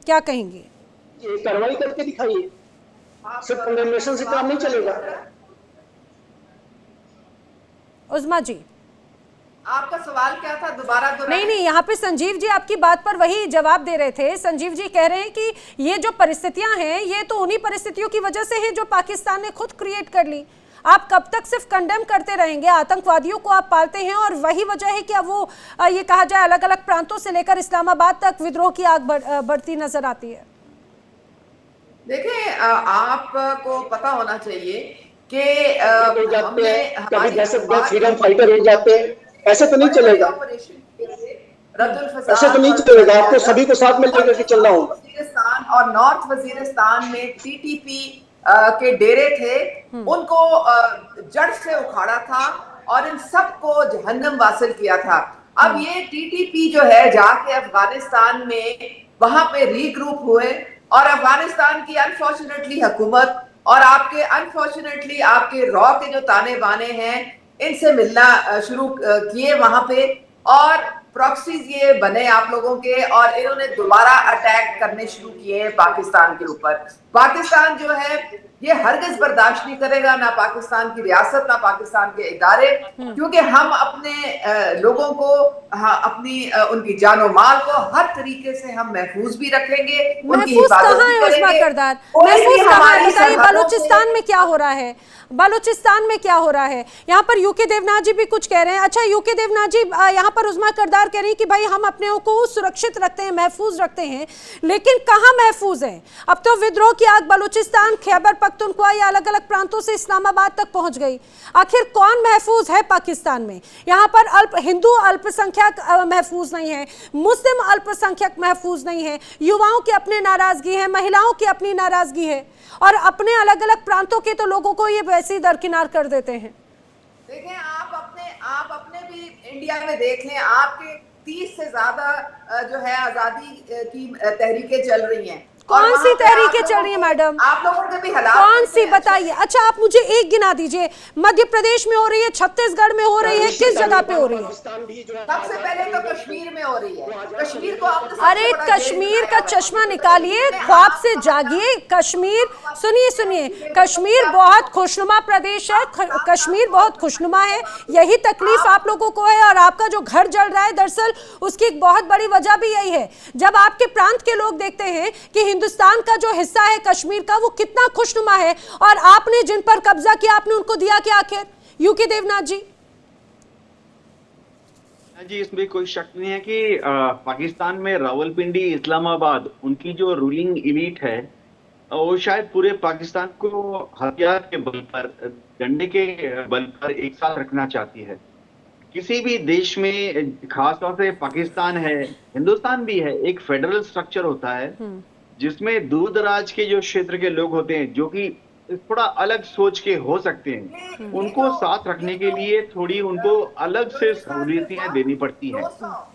क्या कहेंगे? कार्रवाई करके दिखाइए, सिर्फ कंडेमनेशन से काम नहीं चलेगा। उस्मा जी, आपका सवाल क्या था? दोबारा नहीं, यहाँ पे संजीव जी आपकी बात पर वही जवाब दे रहे थे। संजीव जी कह रहे हैं कि ये जो परिस्थितियां हैं, ये तो उन्हीं परिस्थितियों की वजह से है जो पाकिस्तान ने खुद क्रिएट कर ली। आप कब तक सिर्फ कंडेम करते रहेंगे? आतंकवादियों को आप पालते हैं और वही वजह है कि अब वो ये कहा जाए अलग अलग प्रांतों से लेकर इस्लामाबाद तक विद्रोह की आग बढ़ती नजर आती है। देखिए, आपको पता होना चाहिए कि फ्रीडम फाइटर हो जाते हैं, ऐसे तो नहीं चलेगा। ऐसे तो नहीं चलेगा, आपको सभी को साथ में लेकर के चलना होगा। वजीरिस्तान और नॉर्थ वजीरिस्तान में TTP के डेरे थे, उनको जड़ से उखाड़ा था और इन सबको जहन्नम वासिल किया था। अब ये TTP जो है जाके अफगानिस्तान में वहां पे रीग्रुप हुए और अफगानिस्तान की अनफॉर्चुनेटली हुकूमत और अनफॉर्चुनेटली आपके रॉ के जो ताने बाने हैं, इनसे मिलना शुरू किए वहां पे और प्रॉक्सीज ये बने आप लोगों के और इन्होंने दोबारा अटैक करने शुरू किए हैं पाकिस्तान के ऊपर। पाकिस्तान जो है ये हरगिज बर्दाश्त नहीं करेगा, ना पाकिस्तान की रियासत, ना पाकिस्तान के इदारे, क्योंकि हम अपने लोगों को अपनी उनकी जानो माल को हर तरीके से हम महफूज भी रखेंगे, उनकी हिफाजत भी करेंगे। बलूचिस्तान में क्या हो रहा है? बलूचिस्तान में क्या हो रहा है? यहाँ पर यूके देवनाथ जी भी कुछ कह रहे हैं। अच्छा, यूके देवनाथ जी, यहाँ पर उस्मा करदार कह रही है कि भाई हम अपने को सुरक्षित रखते हैं, महफूज रखते हैं, लेकिन कहाँ महफूज है? अब तो विद्रोह की आग बलूचिस्तान, खैबर पख्तूनख्वा या अलग अलग प्रांतों से इस्लामाबाद तक पहुंच गई। आखिर कौन महफूज है पाकिस्तान में? यहाँ पर हिंदू अल्पसंख्यक महफूज नहीं है, मुस्लिम अल्पसंख्यक महफूज नहीं है, युवाओं की अपनी नाराजगी है, महिलाओं की अपनी नाराजगी है और अपने अलग अलग प्रांतों के तो लोगों को ये वैसे ही दरकिनार कर देते हैं। देखें, आप अपने भी इंडिया में देख लें, आपके 30 से ज्यादा जो है आजादी की तहरीकें चल रही हैं। कौन सी तहरीकें चल रही है मैडम? आप लोगों के भी हालात कौन सी बताइए? अच्छा, आप मुझे एक गिना दीजिए। मध्य प्रदेश में हो रही है, छत्तीसगढ़ में हो रही है, किस जगह पे हो रही है? सबसे पहले तो कश्मीर में हो रही है। कश्मीर को अरे कश्मीर का चश्मा निकालिए, ख्वाब से जागिए। कश्मीर, सुनिए, कश्मीर बहुत खुशनुमा प्रदेश है, कश्मीर बहुत खुशनुमा है। यही तकलीफ आप लोगों को है और आपका जो घर जल रहा है, दरअसल उसकी एक बहुत बड़ी वजह भी यही है। जब आपके प्रांत के लोग देखते हैं कि हिंदुस्तान का जो हिस्सा है कश्मीर का, वो कितना खुशनुमा है और आपने जिन पर कब्जा किया, आपने उनको दिया क्या आखिर? यूके देवनाथ जी जी, इसमें कोई शक नहीं है कि पाकिस्तान में रावलपिंडी, इस्लामाबाद, उनकी जो रूलिंग इलीट है वो शायद पूरे पाकिस्तान को हथियार के बल पर, डंडे के बल पर एक साथ रखना चाहती है। किसी भी देश में, खासतौर से पाकिस्तान है, हिंदुस्तान भी है, एक फेडरल स्ट्रक्चर होता है जिसमें दूर दराज के जो क्षेत्र के लोग होते हैं, जो कि थोड़ा अलग सोच के हो सकते हैं, उनको साथ रखने के लिए थोड़ी उनको अलग से सहूलियतें देनी पड़ती हैं।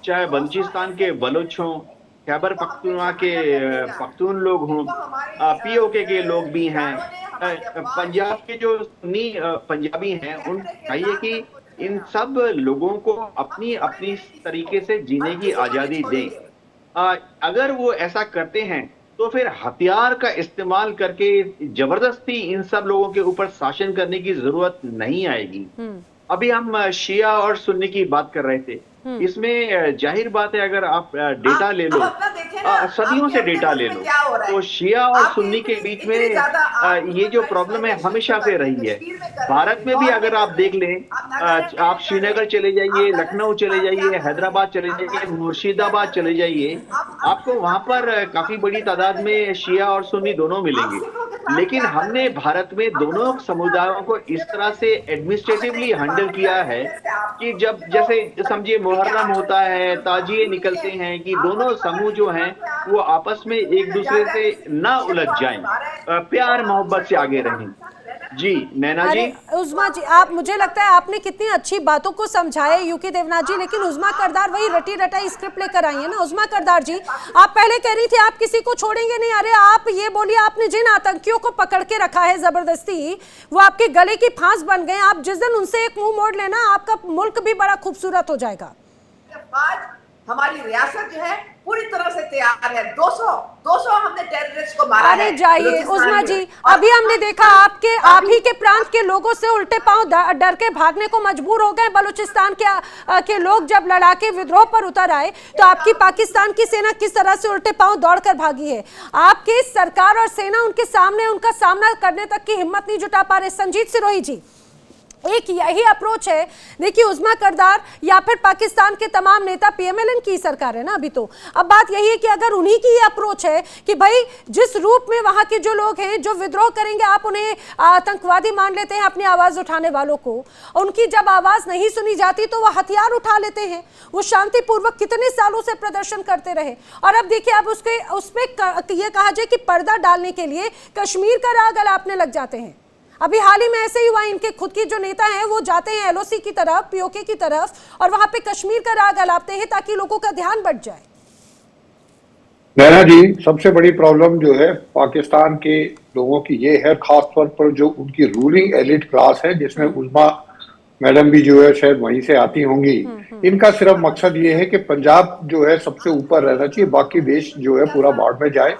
चाहे बलूचिस्तान के बलोच हों, खैबर पख्तूनख्वा के पख्तून लोग हों, पीओके के लोग भी हैं, पंजाब के जो सुन्नी पंजाबी हैं, उन चाहिए कि इन सब लोगों को अपनी अपनी तरीके से जीने की आज़ादी दें। अगर वो ऐसा करते हैं तो फिर हथियार का इस्तेमाल करके जबरदस्ती इन सब लोगों के ऊपर शासन करने की जरूरत नहीं आएगी। अभी हम शिया और सुन्नी की बात कर रहे थे, इसमें जाहिर बात है, अगर आप डेटा ले लो, सदियों से डेटा ले लो, तो शिया और सुन्नी के बीच में ये जो प्रॉब्लम है हमेशा से रही है। भारत में भी अगर आप देख लें, आप श्रीनगर चले जाइए, लखनऊ चले जाइए, हैदराबाद चले जाइए, मुर्शिदाबाद चले जाइए, आपको वहां पर काफी बड़ी तादाद में शिया और सुन्नी दोनों मिलेंगे। लेकिन हमने भारत में दोनों समुदायों को इस तरह से एडमिनिस्ट्रेटिवली हैंडल किया है कि जब जैसे समझिए मुहर्रम होता है, ताजिए निकलते हैं, कि दोनों समूह जो हैं वो आपस में एक दूसरे से ना उलझ जाएं, प्यार मोहब्बत से आगे रहें। जी नैना जी। उज़मा जी, आप, मुझे लगता है आपने कितनी अच्छी बातों को समझाया यूके देवनाथ जी, लेकिन उज़मा करदार वही रटी रटाई स्क्रिप्ट लेकर आई है ना। उज़मा करदार जी, आप पहले कह रही थी आप किसी को छोड़ेंगे नहीं, अरे आप ये बोलिए, आपने जिन आतंकियों को पकड़ के रखा है जबरदस्ती, वो आपके गले की फांस बन गए। आप जिस दिन उनसे एक मुंह मोड़ लेना, आपका मुल्क भी बड़ा खूबसूरत हो जाएगा। आज हमारी रियासत जो है पूरी तरह से तैयार है। 200 हमने टेररिस्ट को मारा है। अरे जाइए उज़मा जी, अभी हमने देखा आप ही के प्रांत के लोगों से उल्टे पांव डर के भागने को मजबूर हो गए। बलूचिस्तान के लोग जब लड़ाके विद्रोह पर उतर आए तो आपकी पाकिस्तान की सेना किस तरह से उल्टे पांव दौड़कर भागी है। आपकी सरकार और सेना उनके सामने उनका सामना करने तक की हिम्मत नहीं जुटा पा रहे। संजीत सिरोही जी, एक यही अप्रोच है, देखिए उज़मा करदार या फिर पाकिस्तान के तमाम नेता, पीएमएलएन की सरकार है ना अभी, तो अब बात यही है कि अगर उन्हीं की ये अप्रोच है कि भाई जिस रूप में वहां के जो लोग हैं जो विद्रोह करेंगे, आप उन्हें आतंकवादी मान लेते हैं, अपनी आवाज उठाने वालों को, उनकी जब आवाज नहीं सुनी जाती तो वह हथियार उठा लेते हैं। वो शांतिपूर्वक कितने सालों से प्रदर्शन करते रहे, और अब देखिए अब उसपे ये कहा जाए कि पर्दा डालने के लिए कश्मीर का राग अलापने लग जाते हैं। अभी हाल ही में ऐसे ही हुआ, इनके खुद की जो नेता हैं वो जाते हैं एलओसी की तरफ, पीओके की तरफ, और वहां पे कश्मीर का राग अलापते हैं ताकि लोगों का ध्यान बढ़ जाए। नैना जी, सबसे बड़ी प्रॉब्लम जो है पाकिस्तान के लोगों की ये है, खास तौर पर जो उनकी रूलिंग एलिट क्लास है, जिसमें उज़मा मैडम भी जो है शायद वहीं से आती होंगी। इनका सिर्फ मकसद ये है कि पंजाब जो है सबसे ऊपर रहना चाहिए, बाकी देश जो है पूरा बाढ़ में जाए।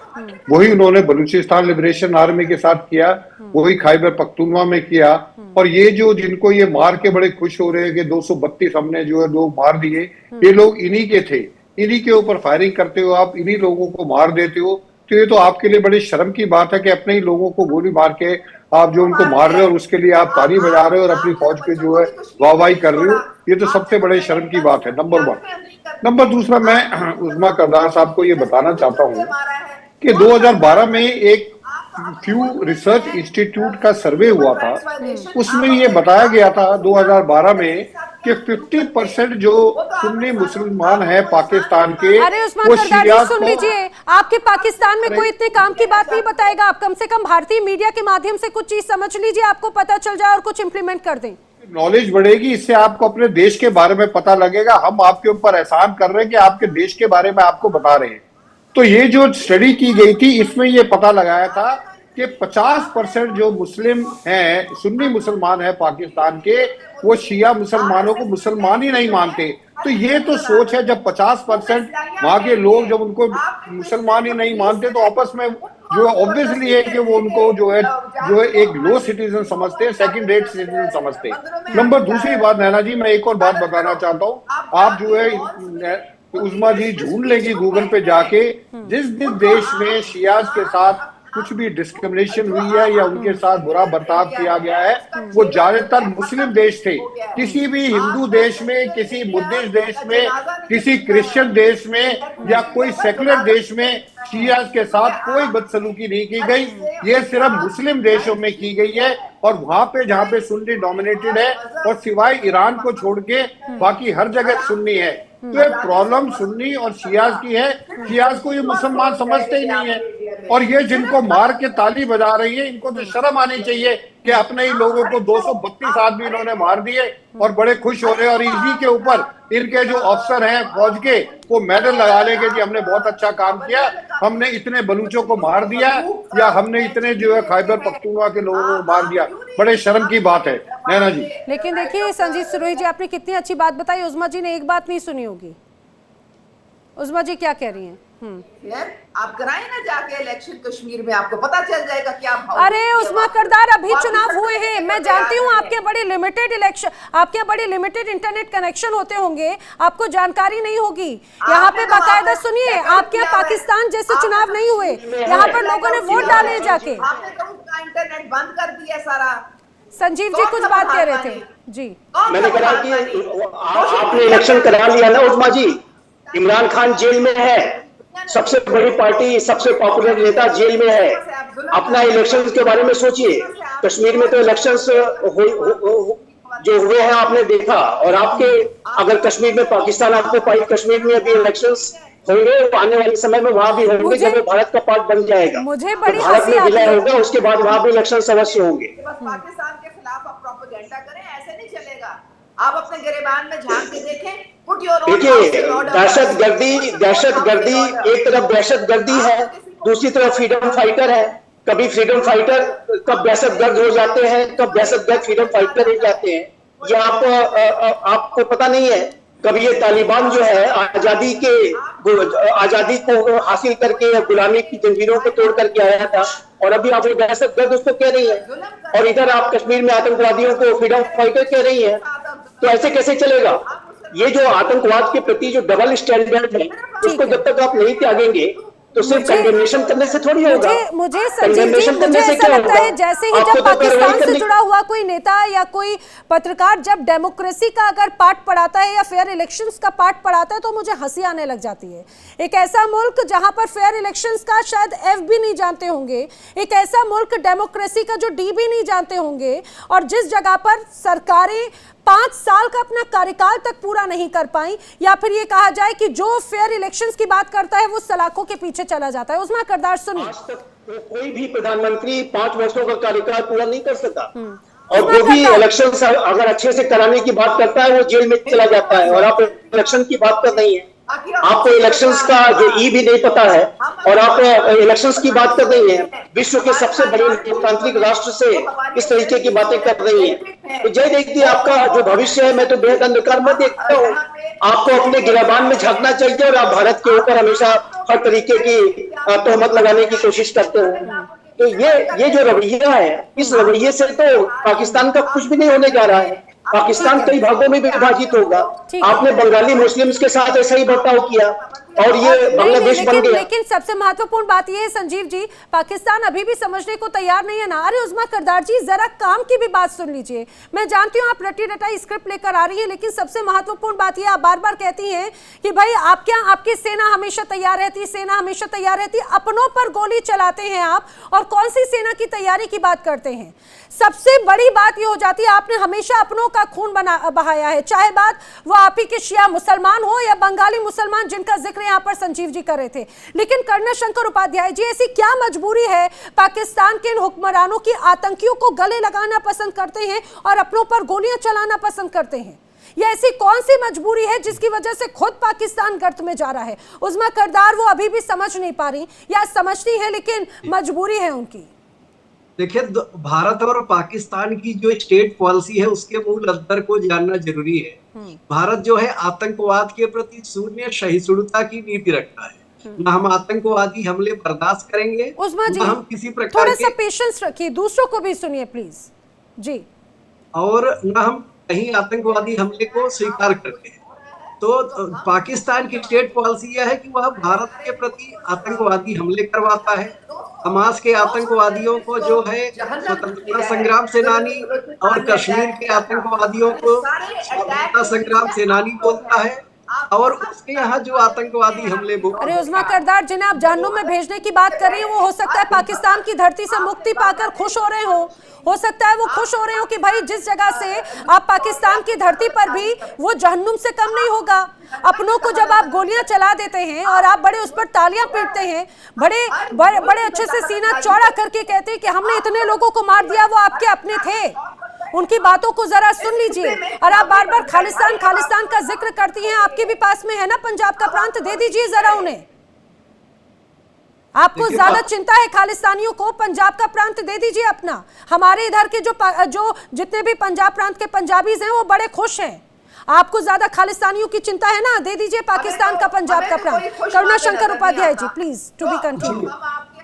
वही उन्होंने बलूचिस्तान लिबरेशन आर्मी के साथ किया, वही खैबर पख्तूनख्वा में किया, और ये जो जिनको ये मार के बड़े खुश हो रहे हैं कि 232 हमने जो है लोग मार दिए, ये लोग इन्हीं के थे। इन्हीं के ऊपर फायरिंग करते हो आप, इन्हीं लोगों को मार देते हो, तो ये तो आपके लिए बड़ी शर्म की बात है कि अपने ही लोगों को गोली मार के आप जो उनको मार रहे हो और उसके लिए आप ताली बजा रहे हो और अपनी फौज पे जो है वाहवाही कर रहे हो। ये तो सबसे बड़े शर्म की बात है, नंबर 1। नंबर दूसरा, मैं उज़मा करदार साहब को ये बताना चाहता हूँ कि 2012 में एक फ्यू रिसर्च इंस्टीट्यूट का सर्वे हुआ था, उसमें ये बताया गया था 2012 में कि 50% जो सुन्नी मुसलमान है पाकिस्तान के, अरे उस्मान करदार, सुन लीजिए, आपके पाकिस्तान में कोई इतने काम की बात नहीं बताएगा। आप कम से कम भारतीय मीडिया के माध्यम से कुछ चीज समझ लीजिए, आपको पता चल जाए और कुछ इंप्लीमेंट कर दें। नॉलेज बढ़ेगी, इससे आपको अपने देश के बारे में पता लगेगा। हम आपके ऊपर एहसान कर रहे हैं कि आपके देश के बारे में आपको बता रहे हैं। तो ये जो स्टडी की गई थी, इसमें ये पता लगाया था कि 50% जो मुस्लिम हैं, सुन्नी मुसलमान हैं पाकिस्तान के, वो शिया मुसलमानों को मुसलमान ही नहीं मानते। तो ये तो सोच है, जब 50% वहां के लोग जब उनको मुसलमान ही नहीं मानते, तो आपस में जो ऑब्वियसली है कि वो उनको जो है एक लो सिटीजन समझते हैं, सेकंड रेट सिटीजन समझते हैं। नंबर दूसरी बात, नैना जी, मैं एक और बात बताना चाहता हूँ। आप जो है उज़मा जी ढूंढ लेंगी गूगल पे जाके, जिस देश में शियाज के साथ कुछ भी डिस्क्रिमिनेशन हुई है या उनके साथ बुरा बर्ताव किया गया है, वो ज्यादातर मुस्लिम देश थे। किसी भी हिंदू देश में, किसी बुद्धिस्ट देश में, किसी क्रिश्चियन देश में या कोई सेकुलर देश में शिया के साथ कोई बदसलूकी नहीं की गई। ये सिर्फ मुस्लिम देशों में की गई है, और वहां पे जहां पे सुन्नी डोमिनेटेड है और सिवाय ईरान को छोड़ के बाकी हर जगह सुन्नी है। तो ये प्रॉब्लम सुन्नी और शियाज की है। शियाज को ये मुसलमान समझते ही नहीं है, और ये जिनको मार के ताली बजा रही है, इनको तो शर्म आनी चाहिए कि अपने ही लोगों को 232 आदमी इन्होंने मार दिए और बड़े खुश हो रहे हैं। और इसी के ऊपर इनके जो अफसर हैं फौज के, वो मेडल लगा लेंगे कि हमने बहुत अच्छा काम किया, हमने इतने बलूचों को मार दिया या हमने इतने जो है खैबर पख्तूनख्वा के लोगों को मार दिया। बड़े शर्म की बात है नैना जी। लेकिन देखिए संजीव सिरोही जी, आपने कितनी अच्छी बात बताई, उज़्मा जी ने एक बात नहीं सुनी होगी। उज़्मा जी क्या कह रही हैं? आप कराएं ना जाके इलेक्शन कश्मीर में, आपको पता चल जाएगा क्या। अरे उस्मा करदार, अभी चुनाव हुए हैं, मैं जानती हूँ आपके बड़े लिमिटेड इलेक्शन, आपके बड़े लिमिटेड इंटरनेट कनेक्शन होते होंगे, आपको जानकारी नहीं होगी। यहाँ पे बाकायदा सुनिए, आपके यहाँ पाकिस्तान जैसे चुनाव नहीं हुए, यहाँ पर लोगों ने वोट डाले जाके। आपने तो उसका इंटरनेट बंद कर दिया सारा। संजीव जी कुछ बात कह रहे थे जी। मैंने कहा कि आपने इलेक्शन करा लिया ना उस्मा जी, इमरान खान जेल में है, सबसे बड़ी पार्टी, सबसे पॉपुलर नेता जेल में है। अपना इलेक्शंस के बारे में सोचिए। कश्मीर में तो इलेक्शंस जो हुए हैं आपने देखा, और आपके अगर कश्मीर में पाकिस्तान आपको कश्मीर में अभी इलेक्शंस होंगे, आने वाले समय में वहां भी होंगे जब भारत का पार्ट बन जाएगा। मुझे बड़ी तो भारत में विलय होगा, उसके बाद वहां भी इलेक्शन अवश्य होंगे। पाकिस्तान के खिलाफ आप प्रोपेगेंडा करें, ऐसे नहीं चलेगा। आप अपने गिरेबान में झांक के देखें। देखिए, दहशतगर्दी एक तरफ दहशतगर्दी है, दूसरी तरफ फ्रीडम फाइटर है। कभी फ्रीडम फाइटर कब दहशतगर्द हो जाते हैं, कब दहशतगर्द फ्रीडम फाइटर हो जाते हैं, ये आपको पता नहीं है। कभी ये तालिबान जो है आजादी को हासिल करके गुलामी की जंजीरों को तोड़ करके आया था, और अभी आप दहशतगर्द उसको कह रही है, और इधर आप कश्मीर में आतंकवादियों को फ्रीडम फाइटर कह रही है। तो ऐसे कैसे चलेगा? ये जो आतंकवाद के प्रति जो डबल स्टैंडर्ड है, उसको जब तक आप नहीं त्यागेंगे तो सिर्फ कंडेमनेशन करने से थोड़ी होगा। मुझे संजीव जी, मुझे ऐसा लगता है जैसे ही जब पाकिस्तान से जुड़ा हुआ कोई नेता या कोई पत्रकार जब डेमोक्रेसी का अगर पाठ पढ़ाता है या फेयर इलेक्शंस का पाठ पढ़ाता है, तो मुझे हंसी आने लग जाती है। एक ऐसा मुल्क जहां पर फेयर इलेक्शंस का शायद एफ भी नहीं जानते होंगे, एक ऐसा मुल्क डेमोक्रेसी का जो डी भी नहीं जानते होंगे, और जिस जगह पर सरकारें 5 साल का अपना कार्यकाल तक पूरा नहीं कर पाई, या फिर ये कहा जाए कि जो फेयर इलेक्शंस की बात करता है वो सलाखों के पीछे चला जाता है। उस्मा करदार सुनिए। आज तक कोई भी प्रधानमंत्री 5 वर्षों का कार्यकाल पूरा नहीं कर सका, और जो भी इलेक्शन अगर अच्छे से कराने की बात करता है वो जेल में चला जाता है। और आप इलेक्शन की बात कर रही हैं, आपको इलेक्शंस का जो भी नहीं पता है, और आप इलेक्शंस की बात कर रही हैं। विश्व के सबसे बड़े लोकतांत्रिक राष्ट्र से इस तरीके की बातें कर रही हैं, तो जय देखिए आपका जो भविष्य है, मैं तो बेहद अंधकार में देखता हूँ। आपको अपने गिराबान में झांकना चाहिए, और आप भारत के ऊपर हमेशा हर तरीके की तोहमत लगाने की कोशिश करते हो। तो ये जो रवैया है, इस रवैये से तो पाकिस्तान का कुछ भी नहीं होने जा रहा है। पाकिस्तान कई भागों में विभाजित होगा। आपने बंगाली मुस्लिम्स के साथ ऐसा ही बर्ताव किया, और ये बांग्लादेश बन गया। लेकिन सबसे महत्वपूर्ण बात यह है संजीव जी, पाकिस्तान अभी भी समझने को तैयार नहीं है ना। अरे उस्मा करदार जी, जरा काम की भी बात सुन लीजिए। मैं जानती हूँ आप रटी रटाई स्क्रिप्ट लेकर आ रही है, लेकिन सबसे महत्वपूर्ण बात यह, आप बार बार कहती हैं कि भाई आप क्या, आपकी सेना हमेशा तैयार रहती, सेना हमेशा तैयार रहती, अपनों पर गोली चलाते हैं आप, और कौन सी सेना की तैयारी की बात करते हैं। सबसे बड़ी बात यह हो जाती है, आपने हमेशा अपनों का खून बहाया है, चाहे बात वो आप ही के शिया मुसलमान हो या बंगाली मुसलमान, जिनका जिक्र यहाँ पर संजीव जी कर रहे थे। लेकिन कर्णशंकर उपाध्याय जी, ऐसी क्या मजबूरी है पाकिस्तान के इन हुक्मरानों की, आतंकियों को गले लगाना पसंद करते हैं और अपनों पर गोलियां चलाना पसंद करते हैं? ये ऐसी कौन सी मजबूरी है जिसकी वजह से खुद पाकिस्तान गर्त में जा रहा है? उस्मा करदार वो अभी भी समझ नहीं पा रही, या समझती है लेकिन मजबूरी है उनकी। देखिए, भारत और पाकिस्तान की जो स्टेट पॉलिसी है उसके मूल अंतर को जानना जरूरी है। भारत जो है आतंकवाद के प्रति शून्य सहिष्णुता की नीति रखता है। न हम आतंकवादी हमले बर्दाश्त करेंगे, न हम किसी प्रकार थोड़ा सा पेशेंस रखिए, दूसरों को भी सुनिए प्लीज जी, और न हम कहीं आतंकवादी हमले को स्वीकार करते हैं। तो पाकिस्तान की स्टेट पॉलिसी यह है कि वह भारत के प्रति आतंकवादी हमले करवाता है, हमास के आतंकवादियों को जो है स्वतंत्रता संग्राम सेनानी और कश्मीर के आतंकवादियों को स्वतंत्रता संग्राम सेनानी बोलता है, और उसके यहाँ जो आतंकवादी हमले अरे उस्मा करदार, जिन्हें आप जहन्नुम में भेजने की बात कर रही हैं, वो हो सकता है पाकिस्तान की धरती से मुक्ति पाकर खुश हो रहे हो सकता है वो खुश हो रहे हो कि भाई जिस जगह से आप पाकिस्तान की धरती पर भी वो जहन्नुम से कम नहीं होगा। अपनों को जब आप गोलियां चला देते हैं और आप बड़े उस पर तालियां पीटते हैं, बड़े अच्छे से सीना चौड़ा करके कहते हैं कि हमने इतने लोगों को मार दिया, वो आपके अपने थे, उनकी बातों को जरा सुन लीजिए। और आप बार बार खालिस्तान खालिस्तान का जिक्र करती हैं, आपके भी पास में है ना पंजाब का प्रांत, दे दीजिए जरा उन्हें। आपको ज्यादा चिंता है खालिस्तानियों को, पंजाब का प्रांत दे दीजिए अपना। हमारे इधर के जो जितने भी पंजाब प्रांत के पंजाबीज हैं वो बड़े खुश हैं। आपको ज्यादा खालिस्तानियों की चिंता है ना, दे दीजिए पाकिस्तान का पंजाब का प्रांत। करुणा Shankar Upadhyay ji please to be continue.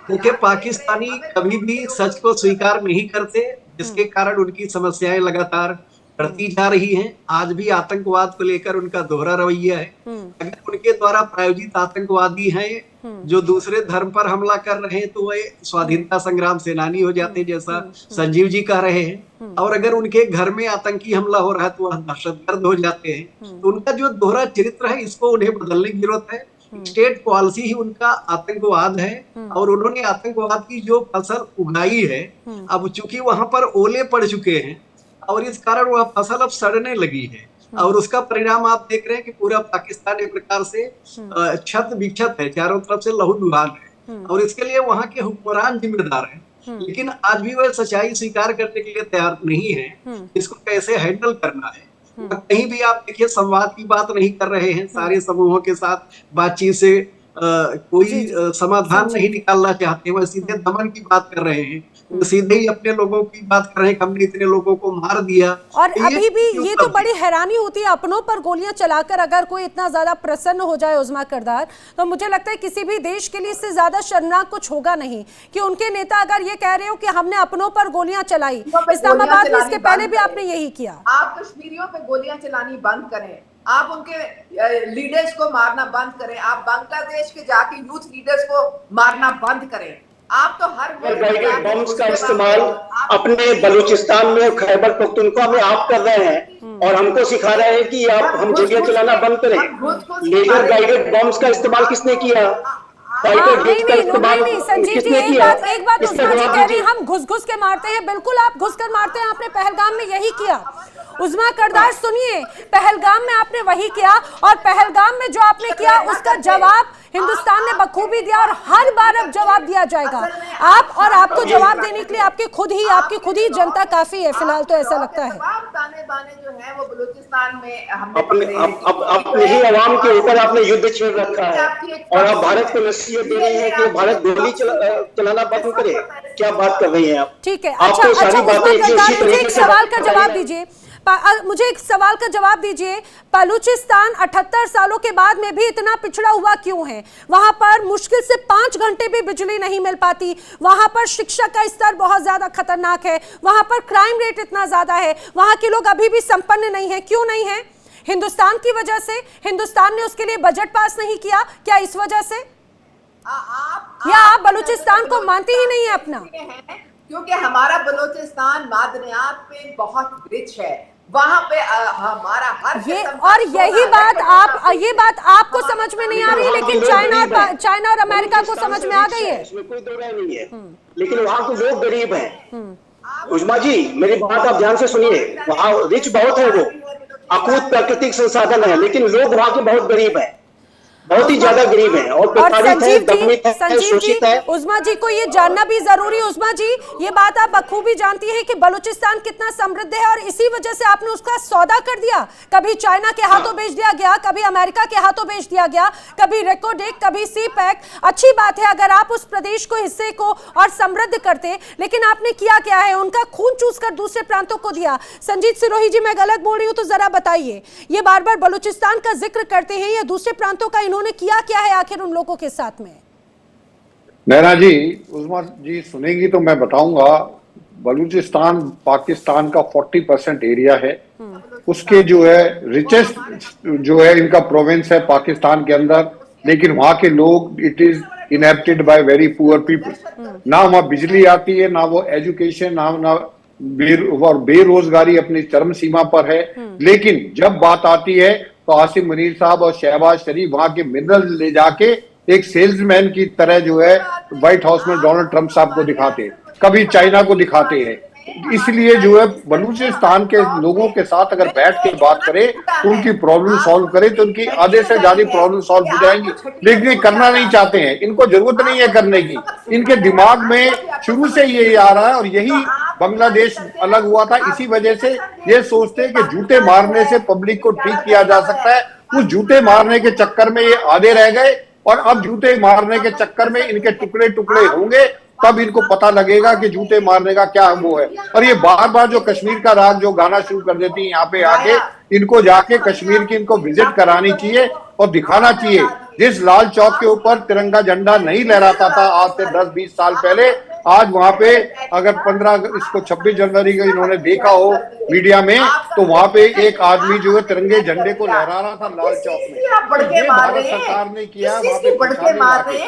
देखिए, पाकिस्तानी कभी भी सच को स्वीकार नहीं करते, जिसके कारण उनकी समस्याएं लगातार बढ़ती जा रही हैं। आज भी आतंकवाद को लेकर उनका दोहरा रवैया है। अगर उनके द्वारा प्रायोजित आतंकवादी हैं जो दूसरे धर्म पर हमला कर रहे हैं तो वे स्वाधीनता संग्राम सेनानी हो जाते हैं, जैसा संजीव जी कह रहे हैं। और अगर उनके घर में आतंकी हमला हो रहा है तो वह दहशतगर्द हो जाते हैं। तो उनका जो दोहरा चरित्र है, इसको उन्हें बदलने की जरूरत है। स्टेट पॉलिसी ही उनका आतंकवाद है, और उन्होंने आतंकवाद की जो फसल उगाई है, अब चूंकि वहां पर ओले पड़ चुके हैं और इस कारण वह फसल अब सड़ने लगी है, और उसका परिणाम आप देख रहे हैं कि पूरा पाकिस्तान एक प्रकार से क्षत विक्षत है, चारों तरफ से लहूलुहान है, और इसके लिए वहां के हुक्मरान जिम्मेदार हैं। लेकिन आज भी वह सच्चाई स्वीकार करने के लिए तैयार नहीं है, इसको कैसे हैंडल करना है। कहीं भी आप देखिए संवाद की बात नहीं कर रहे हैं, सारे समूहों के साथ बातचीत से कोई समाधान नहीं निकालना चाहते, वह सीधे दमन की बात कर रहे हैं, सीधे ही अपने लोगों की बात कर रहे हैं, हमने इतने लोगों को मार दिया। और अभी भी ये तो बड़ी हैरानी होती है, अपनों पर गोलियां चलाकर अगर कोई इतना ज्यादा प्रसन्न हो जाए उस्मा करदार, तो मुझे लगता है किसी भी देश के लिए इससे ज्यादा शर्मनाक कुछ होगा नहीं कि उनके नेता अगर ये कह रहे हो कि हमने अपनों पर गोलियां चलाई। इस्लामाबाद में इसके पहले भी आपने यही किया। आप कश्मीरियों पे गोलियां चलानी बंद करें, आप उनके लीडर्स को मारना बंद करें, आप बांग्लादेश के जाके यूथ लीडर्स को मारना बंद करें। आप तो हर बम्स का इस्तेमाल अपने बलूचिस्तान में और खैबर पख्तूनख्वा में आप कर रहे हैं, और हमको सिखा रहे हैं कि आप हम गोलियां चलाना बंद करें। लेजर गाइडेड बम्स का इस्तेमाल किसने किया? नहीं संजीव जी, एक बात उस्मा जी कह रही हैं, हम घुस घुस के मारते हैं। बिल्कुल आप घुस कर मारते हैं, आपने पहलगाम में यही किया। उस्मा करदार सुनिए, पहलगाम में आपने वही किया, और पहलगाम में जो आपने किया उसका जवाब हिंदुस्तान ने बखूबी दिया, और हर बार अब जवाब दिया जाएगा। आप और आपको जवाब देने के लिए आपकी खुद ही जनता काफी है फिलहाल, तो ऐसा लगता है। ताने बाने जो है वो बलूचिस्तान में अपने ही आवाम के ऊपर आपने युद्ध छेड़ रखा है, और आप भारत को नसीहत दे रहे हैं कि भारत गोली चलाना बंद करे। क्या बात कर रही हैं आप? ठीक है, अच्छा मुझे एक सवाल का जवाब दीजिए, मुझे एक सवाल का जवाब दीजिए। बलूचिस्तान 78 सालों के बाद में भी इतना पिछड़ा हुआ क्यों है? वहां पर मुश्किल से 5 घंटे भी बिजली नहीं मिल पाती, वहां पर शिक्षा का स्तर बहुत ज्यादा खतरनाक है, वहां पर क्राइम रेट इतना ज्यादा है, वहां के लोग अभी भी संपन्न नहीं है। क्यों नहीं है? हिंदुस्तान की वजह से? हिंदुस्तान ने उसके लिए बजट पास नहीं किया क्या इस वजह से? या आप बलूचिस्तान को मानती ही नहीं है अपना? क्योंकि हमारा बलूचिस्तान मादनियात पे बहुत रिच है, वहां पे हमारा हर ये और यही बात आपको समझ में नहीं आ रही, लेकिन चाइना और अमेरिका को समझ में आ गई है। इसमें कोई दो राय नहीं है, लेकिन वहाँ के लोग गरीब हैं। उस्मा जी मेरी बात आप ध्यान से सुनिए, वहाँ रिच बहुत है, वो अकूत प्राकृतिक संसाधन है, लेकिन लोग वहाँ के बहुत गरीब हैं, बहुत ही ज्यादा गरीब हैं, और संजीव जी उस्मा जी को ये जानना भी जरूरी है। उस्मा जी, ये बात आप बखूबी जानती हैं कि बलूचिस्तान कितना समृद्ध है, और इसी वजह से आपने उसका सौदा कर दिया। कभी चाइना के हाथों बेच दिया गया, कभी अमेरिका के हाथों बेच दिया गया, कभी रेकोडेक, कभी सीपैक। अच्छी बात है अगर आप उस प्रदेश को, हिस्से को और समृद्ध करते, लेकिन आपने किया क्या है? उनका खून चूस कर दूसरे प्रांतों को दिया। संजीत सिरोही जी, मैं गलत बोल रही हूँ तो जरा बताइए, ये बार बार बलूचिस्तान का जिक्र करते हैं, या दूसरे प्रांतों का इन्होंने किया क्या है आखिर उन लोगों के साथ में? नैना जी, उस्मा जी सुनेंगी तो मैं बताऊंगा। बलूचिस्तान पाकिस्तान का 40% एरिया है, उसके जो है रिचेस्ट जो है इनका प्रोविंस है पाकिस्तान के अंदर, लेकिन वहां के लोग it is inhabited bye very poor people. ना वहाँ बिजली आती है, ना वो एजुकेशन, ना बेरोजगारी अपनी चरम सीमा पर है। लेकिन जब बात आती है तो आसिम मुनीर साहब और शहबाज शरीफ वहां के मिनरल ले जाके एक सेल्समैन की तरह जो है व्हाइट हाउस में डोनाल्ड ट्रंप साहब को दिखाते हैं, कभी चाइना को दिखाते हैं। इसलिए जो है बलूचिस्तान के लोगों के साथ अगर बैठ के बात करें, उनकी प्रॉब्लम सॉल्व करें, तो उनकी आधे से ज्यादा प्रॉब्लम सॉल्व हो जाएंगी। लेकिन ये करना नहीं चाहते हैं, इनको जरूरत नहीं है करने की। इनके दिमाग में शुरू से ये आ रहा है, और यही बांग्लादेश अलग हुआ था इसी वजह से। ये सोचते हैं कि जूते मारने से पब्लिक को ठीक किया जा सकता है। उस जूते मारने के चक्कर में ये आधे रह गए, और अब जूते मारने के चक्कर में इनके टुकड़े टुकड़े होंगे, तब इनको पता लगेगा कि जूते मारने का क्या वो है। और ये बार बार जो कश्मीर का राग जो गाना शुरू कर देती है यहाँ पे आके, इनको जाके कश्मीर की इनको विजिट करानी चाहिए और दिखाना चाहिए। जिस लाल चौक के ऊपर तिरंगा झंडा नहीं लहराता था आज से 10-20 साल पहले, आज वहां पे अगर 26 जनवरी को इन्होंने देखा हो मीडिया में, तो वहां पे एक आदमी जो है तिरंगे झंडे को लहरा रहा था लाल चौक में। ये भारत सरकार ने किया वहां पे।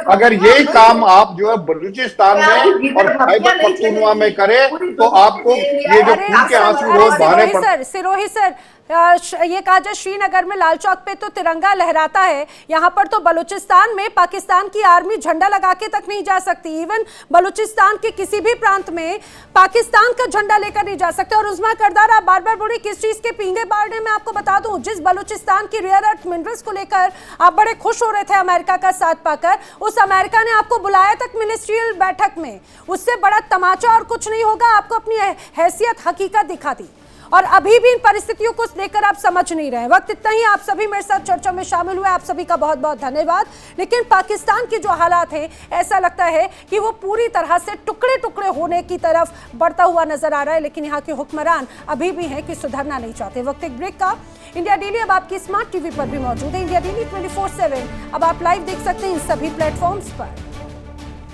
अगर ये काम आप जो है बलूचिस्तान में और खैबर पख्तूनख्वा में करें, तो आपको ये जो खून के आंसू रोज बहाने पड़ते। सिरोही सर, ये कहा जाए श्रीनगर में लाल चौक पे तो तिरंगा लहराता है, यहाँ पर तो बलूचिस्तान में पाकिस्तान की आर्मी झंडा लगा के तक नहीं जा सकती। इवन बलूचिस्तान के किसी भी प्रांत में पाकिस्तान का झंडा लेकर नहीं जा सकते। और उस्मा करदार, आप बार बार बोली किस चीज के पींगे बाढ़ने में, आपको बता दूं, जिस बलूचिस्तान की रेयर अर्थ मिनरल्स को लेकर आप बड़े खुश हो रहे थे अमेरिका का साथ पाकर, उस अमेरिका ने आपको बुलाया तक मिनिस्ट्रियल बैठक में। उससे बड़ा तमाचा और कुछ नहीं होगा। आपको अपनी हैसियत हकीकत दिखा दी, और अभी भी इन परिस्थितियों को लेकर आप समझ नहीं रहे। वक्त इतना ही। आप सभी मेरे साथ चर्चा में शामिल हुए, आप सभी का बहुत बहुत धन्यवाद। लेकिन पाकिस्तान के जो हालात हैं, ऐसा लगता है कि वो पूरी तरह से टुकड़े टुकड़े होने की तरफ बढ़ता हुआ नजर आ रहा है। लेकिन यहाँ के हुक्मरान अभी भी हैं कि सुधरना नहीं चाहते। वक्त एक ब्रेक का। इंडिया डेली अब आपकी स्मार्ट टीवी पर भी मौजूद है। इंडिया डेली 24/7 अब आप लाइव देख सकते हैं इन सभी प्लेटफॉर्म्स पर।